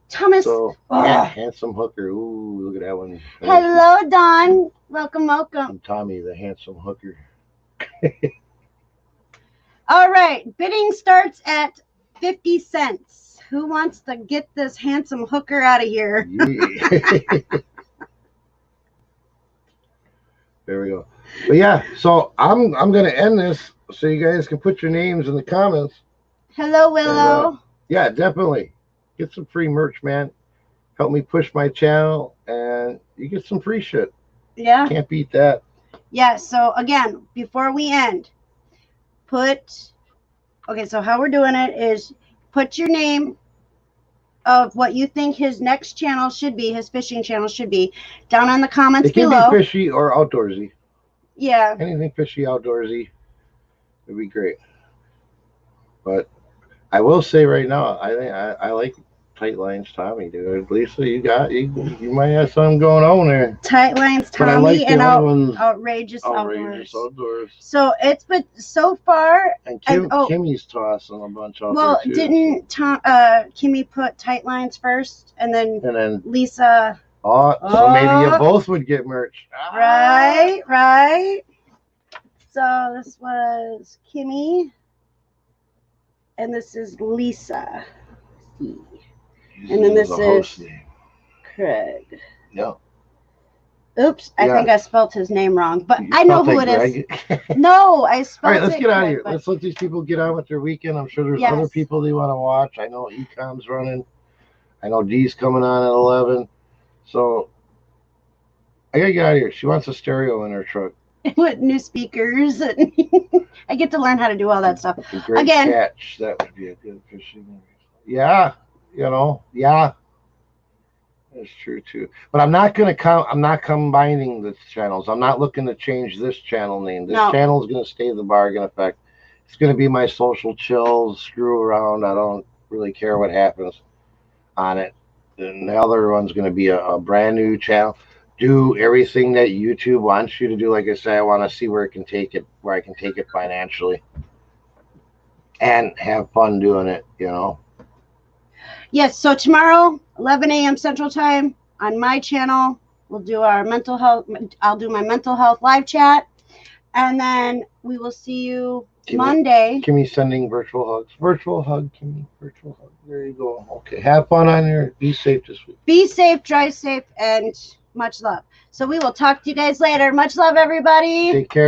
Thomas. So, handsome hooker. Ooh, look at that one. Hello, Don. Welcome. I'm Tommy, the handsome hooker. All right. Bidding starts at 50 cents. Who wants to get this handsome hooker out of here? Yeah. There we go. But yeah, so I'm gonna end this so you guys can put your names in the comments. Hello, Willow. And, yeah, definitely get some free merch, man. Help me push my channel, and you get some free shit. Yeah, can't beat that. Yeah. So again, before we end, so how we're doing it is put your name of what you think his next channel should be, his fishing channel should be, down in the comments below. It can be fishy or outdoorsy. Yeah. Anything fishy, outdoorsy would be great. But I will say right now, I like Tight Lines Tommy, dude. Lisa, you might have something going on there. Tight Lines Tommy and outrageous outdoors. So it's been so far. And Kimmy's tossing a bunch out there too. Didn't Kimmy put Tight Lines first, and then Lisa? So maybe you both would get merch. Right. So this was Kimmy, and this is Lisa. And then this is Craig. Yeah. Oops, I think I spelled his name wrong, but I know who it is. No, I spelled it. All right, let's get out of here. Let's let these people get on with their weekend. I'm sure there's other people they want to watch. I know Ecom's running. I know Dee's coming on at 11. So I gotta get out of here. She wants a stereo in her truck. With new speakers, and I get to learn how to do all that stuff. Great catch. That would be a good fishing. Yeah. Yeah, that's true too. But I'm not combining the channels. I'm not looking to change this channel name. This channel is going to stay the Bargain Effect. It's going to be my social chills, screw around. I don't really care what happens on it. And the other one's going to be a brand new channel. Do everything that YouTube wants you to do. Like I said, I want to see where I can take it financially, and have fun doing it. Yes, so tomorrow, 11 a.m. Central Time on my channel, we'll do our mental health. I'll do my mental health live chat, and then we will see you Monday. Kimmy sending virtual hugs. Virtual hug, Kimmy. Virtual hug. There you go. Okay, have fun on your. Be safe this week. Be safe, drive safe, and much love. So we will talk to you guys later. Much love, everybody. Take care.